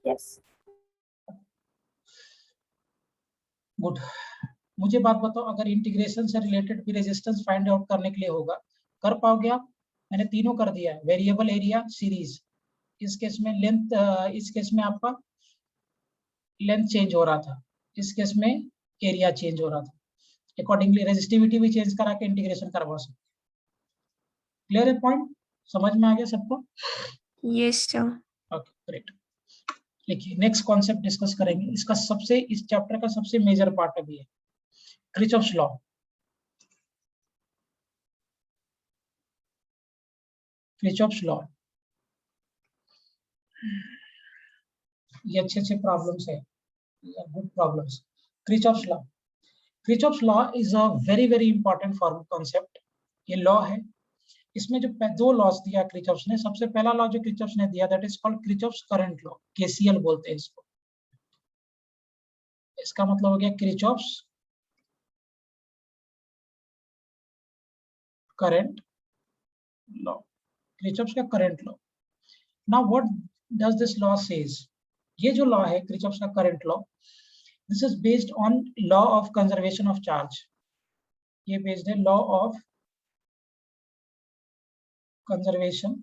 Yes. Good. मुझे बात बताओ, अगर इंटीग्रेशन से रिलेटेड भी रेजिस्टेंस फाइंड आउट करने के लिए होगा, कर पाओगे आप? मैंने तीनों कर दिया है, वेरिएबल, एरिया, सीरीज। इस केस में लेंथ, इस केस में आपका लेंथ चेंज हो रहा था, इस केस में एरिया चेंज हो रहा था। अकॉर्डिंगली रेजिस्टिविटी भी चेंज करा के इंटीग्रेशन करवा सकते। क्लियर है पॉइंट? समझ में आ गया सबको? Yes sir. Okay great. देखिए नेक्स्ट कॉन्सेप्ट डिस्कस करेंगे, इसका सबसे, इस चैप्टर का सबसे मेजर पार्ट अभी है किरचॉफ्स लॉ। किरचॉफ्स लॉ, ये अच्छे अच्छे प्रॉब्लम्स है, good problems. Kirchhoff's law, Kirchhoff's law is a very very important form concept. ये लॉ है, इसमें जो दो लॉस दिया किरचॉफ्स ने, सबसे पहला लॉ जो किरचॉफ्स ने दिया that is called Kirchhoff's current law, KCL बोलते हैं इसको। इसका मतलब हो गया किरचॉफ्स करंट लॉ, किरचॉफ्स का current law. Now what does this law says? ये जो लॉ है किरचॉफ्स का current law, this is based on law of conservation of charge. ये बेस्ड है law of conservation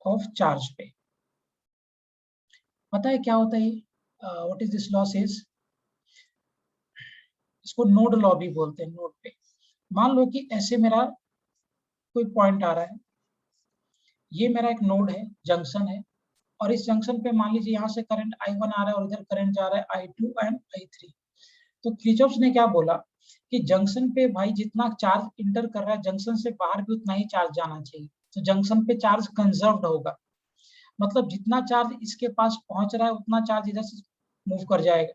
of charge पे। पता है क्या होता है ये? What is this law says? इसको नोड लॉ भी बोलते हैं। नोड पे मान लो कि ऐसे मेरा कोई पॉइंट आ रहा है, ये मेरा एक नोड है, जंक्शन है, और इस जंक्शन पे मान लीजिए यहाँ से करंट I1 आ रहा है और इधर करंट जा रहा है I2 एंड I3। तो किरचॉफ्स ने क्या बोला कि जंक्शन पे भाई जितना चार्ज इंटर कर रहा है, जंक्शन से बाहर भी उतना ही चार्ज जाना चाहिए। तो जंक्शन पे चार्ज कंजर्व्ड होगा, मतलब जितना चार्ज इसके पास पहुंच रहा है उतना चार्ज इधर से मूव कर जाएगा।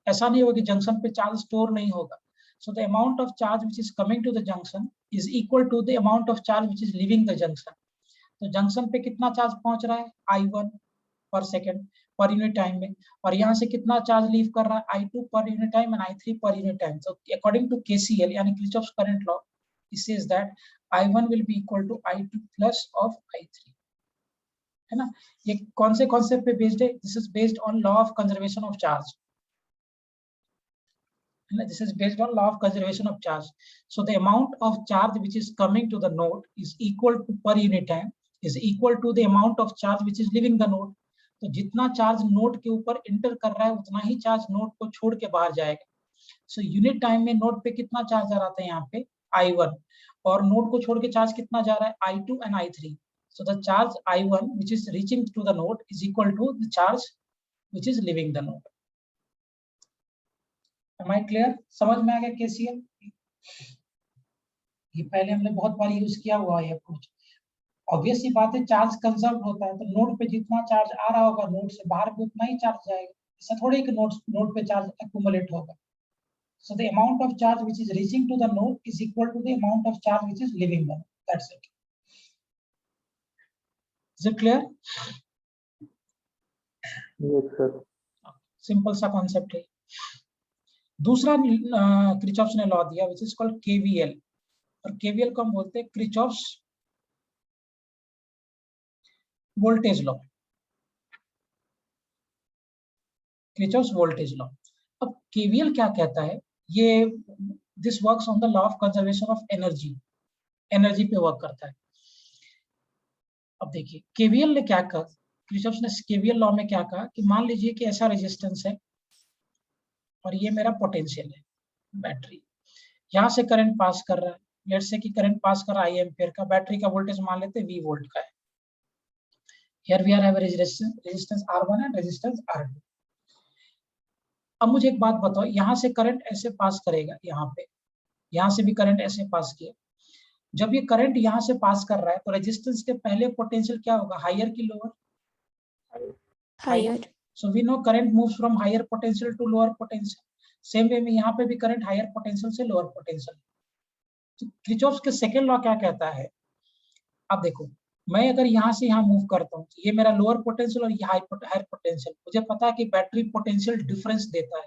ऐसा नहीं होगा कि जंक्शन पे चार्ज स्टोर नहीं होगा। So the amount of charge which is coming to the junction is equal to the amount of charge which is leaving the junction. तो जंक्शन पे कितना चार्ज पहुंच रहा है? I1 पर सेकेंड पर यूनिट टाइम में, और यहाँ से कितना चार्ज लीव कर रहा है? I2 per unit time and I3 per unit time. So according to KCL यानी Kirchhoff's current law, it says that I1 will be equal to I2 plus of I3, है ना? ये कौन से कॉन्सेप्ट पे बेस्ड है? This is based on law of conservation of charge. This is based on law of conservation of charge. So the amount of charge which is coming to the node is equal to per unit time is equal to the amount of charge which is leaving the node. तो जितना चार्ज नोड के ऊपर इंटर कर रहा है उतना ही चार्ज नोड को छोड़ के बाहर जाएगा। सो यूनिट टाइम में नोड पे कितना चार्ज आ रहा था यहाँ पे? I1, और नोड को छोड़ के चार्ज कितना जा रहा है? I2 and I3। So the charge I1 which is reaching to the node is equal to the charge which is leaving the node. Am I clear? समझ में आ गया KCL? ये पहले हमने बहुत बार यूज किया हुआ है अप्रोच। ऑब्वियस सी बात है, चार्ज कंजर्व होता है तो नोड पे जितना चार्ज आ रहा होगा नोड से बाहर भी उतना ही चार्ज जाएगा। ऐसा थोड़ी कि नोड पे चार्ज एक्यूमुलेट होगा। So the amount of charge which is reaching to the node is equal to the amount of charge which is leaving the node. That's it. Is it clear? Yes, sir. Simple सा कॉन्सेप्ट है। दूसरा किरचॉफ्स ने लॉ दिया विच इज कॉल्ड KVL, और KVL को हम बोलते हैं Kirchhoff's voltage law. Kirchhoff's voltage law. अब KVL क्या कहता है? ये this works on the law of conservation of energy, energy पे वर्क करता है। अब देखिए KVL ने क्या कहा, किरचॉफ्स ने KVL लॉ में क्या कहा कि मान लीजिए कि ऐसा रेजिस्टेंस है और ये मेरा पोटेंशियल है, बैटरी, यहाँ से करंट पास कर रहा है, लेट्स से कि करंट पास कर रहा है I एम्पियर का, बैटरी का वोल्टेज मान लेते हैं V वोल्ट का है। Here we are have resistance R1 and resistance R2। अब मुझे एक बात बताओ, यहाँ से करंट ऐसे पास करेगा, यहाँ पे, यहाँ से भी करंट ऐसे पास किया। जब ये करंट यहाँ से पास कर रहा है तो रेजिस्टेंस के पहले पोटेंशियल क्या होगा? हायर की lower? Higher. So we know current moves from higher potential to lower potential. Same way में यहाँ पे भी करंट हायर पोटेंशियल से लोअर पोटेंशियल। तो किरचॉफ्स के सेकंड लॉ क्या कहता है? अब देखो, मैं अगर यहाँ से यहाँ मूव करता हूँ तो ये मेरा लोअर पोटेंशियल और ये हायर पोटेंशियल, मुझे पता है कि बैटरी पोटेंशियल डिफरेंस देता है।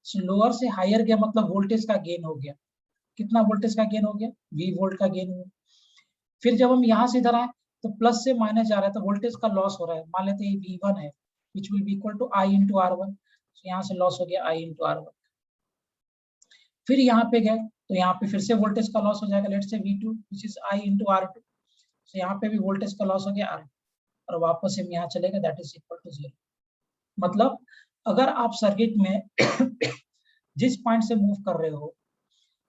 सो लोअर से हायर गया मतलब वोल्टेज का गेन हो गया। कितना वोल्टेज का गेन हो गया? V वोल्ट का गेन हुआ। फिर जब हम यहाँ से इधर आए तो प्लस से माइनस जा रहा है तो वोल्टेज का लॉस हो रहा है। मान लेते हैं V1 है which will be equal to I into R1, यहाँ से लॉस हो गया I इंटू R1। फिर यहाँ पे गए तो यहाँ पे फिर से वोल्टेज का लॉस हो जाएगा, let's say V2 which is I into R2, तो यहाँ पे भी वोल्टेज का लॉस हो गया R, और वापस हम यहाँ चलेगा दैट इज इक्वल टू 0। मतलब अगर आप सर्किट में जिस पॉइंट से मूव कर रहे हो,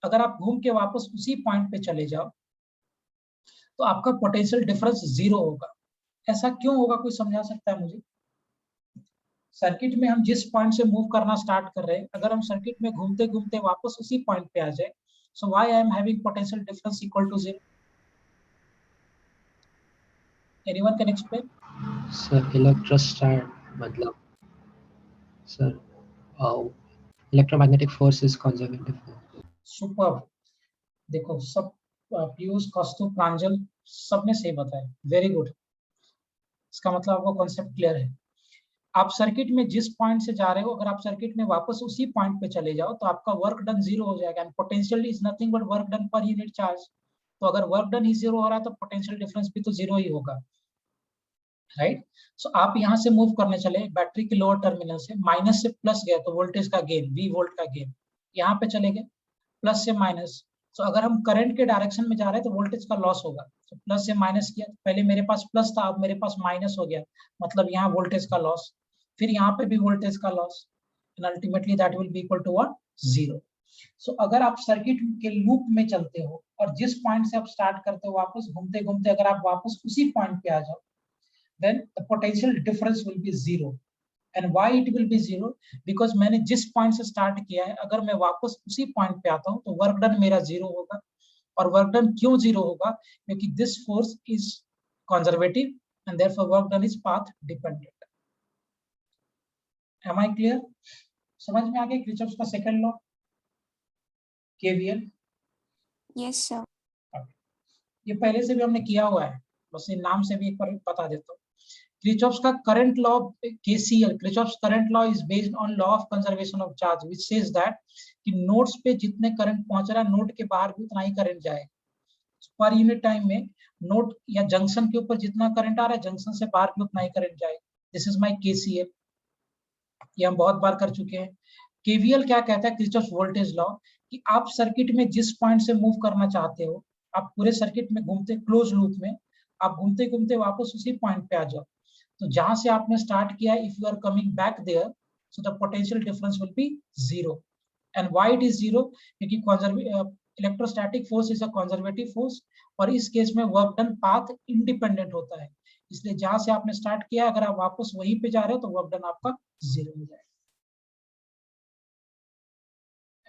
अगर आप घूम के वापस उसी पॉइंट पे चले जाओ तो आपका पोटेंशियल डिफरेंस 0 होगा। ऐसा क्यों होगा, कोई समझा सकता है मुझे? सर्किट में हम जिस पॉइंट से मूव करना स्टार्ट कर रहे हैं, अगर हम सर्किट में घूमते घूमते वापस उसी पॉइंट पे आ जाए, so why I am having potential difference equal to 0? Anyone can explain? Sir electrostat मतलब sir electromagnetic force is conservative. Superb. देखो सब पीयूष, कौस्तुभ, प्रांजल सबने सही बताया, वेरी गुड। इसका मतलब आपको कॉन्सेप्ट क्लियर है। आप सर्किट में जिस पॉइंट से जा रहे हो, अगर आप सर्किट में वापस उसी पॉइंट पे चले जाओ तो आपका वर्क डन 0 हो जाएगा, and potential is nothing but work done per unit charge. तो अगर वर्क डन ही 0 हो रहा है तो पोटेंशियल डिफरेंस भी तो 0 ही होगा, राइट? सो आप यहाँ से मूव करने चले बैटरी के लोअर टर्मिनल से, माइनस से प्लस गए तो वोल्टेज का गेन, V वोल्ट का गेन, यहाँ पे चले गए प्लस से माइनस, तो अगर हम करंट के डायरेक्शन में जा रहे हैं तो वोल्टेज का लॉस होगा। तो प्लस से माइनस किया, पहले मेरे पास प्लस था, अब मेरे पास माइनस हो गया, मतलब यहाँ वोल्टेज का लॉस, फिर यहाँ पे भी वोल्टेज का loss, and ultimately that will be equal to what? 0। So अगर आप सर्किट के लूप में चलते हो और जिस पॉइंट से आप स्टार्ट करते हो वापस घूमते घूमते अगर आप वापस उसी पॉइंट पे आ जाओ, then the potential difference will be 0. And why it will be 0? Because मैंने जिस पॉइंट से स्टार्ट किया है, अगर मैं वापस उसी पॉइंट पे आता हूँ तो वर्क डन मेरा 0 होगा। और वर्क डन क्यों 0 होगा? क्योंकि this force is conservative and therefore work done is path dependent. Am I clear? समझ में आ गया किरचॉफ का second law, KVL? Yes sir. ये पहले से भी हमने किया हुआ है, बस ये नाम से भी एक बार बता देता हूँ। Kirchhoff's का current law KCL, Kirchhoff's current law is based on law of conservation of charge which says that कि नोड्स पे जितने करंट पहुंच रहा है नोड के बाहर भी उतना ही करंट जाएगा। पर यूनिट टाइम में नोड या जंक्शन के ऊपर जितना करंट आ रहा है जंक्शन से बाहर भी उतना ही करंट जाएगा। दिस इज माय KCL, ये हम बहुत बार कर चुके हैं। KVL क्या कहता है, Kirchhoff's वोल्टेज लॉ, कि आप सर्किट में जिस पॉइंट से मूव करना चाहते हो, आप पूरे सर्किट में घूमते क्लोज लूप में आप घूमते घूमते वापस उसी पॉइंट पे आ जाओ। तो जहां से आपने स्टार्ट किया, if you are coming back there, so the potential difference will be 0। And why it is 0? क्योंकि electrostatic force is a conservative force, और इस केस में वर्क डन पाथ इंडिपेंडेंट होता है। इसलिए जहां से आपने स्टार्ट किया, अगर आप वापस वहीं पे जा रहे हो तो वर्क डन आपका 0 हो जाएगा।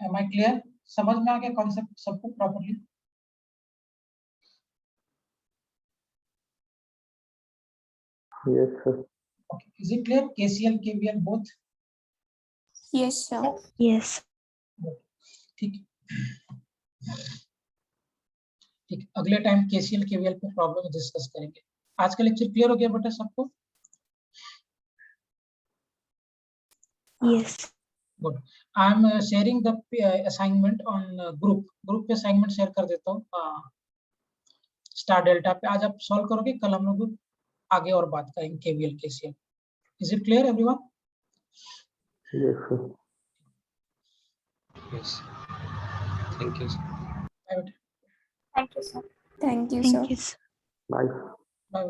Am I clear? समझ में आ गया कॉन्सेप्ट सबको properly? Yes, sir. Okay. Is it clear? KCL, KVL both? Yes sir. Yes. ठीक ठीक, अगले टाइम KCL KVL पे प्रॉब्लम डिस्कस करेंगे। आज का लेक्चर क्लियर हो गया बेटा सबको? Yes. Good. I am sharing the assignment on group पे असाइनमेंट शेयर कर देता हूँ स्टार डेल्टा पे। आज आप सॉल्व करोगे, कल हम लोग आगे और बात करेंगे KVL KCL। Is it clear everyone? Yes, sir. Yes. Thank you, sir. Thank you sir. Thank you Thank sir. you. Bye. Bye.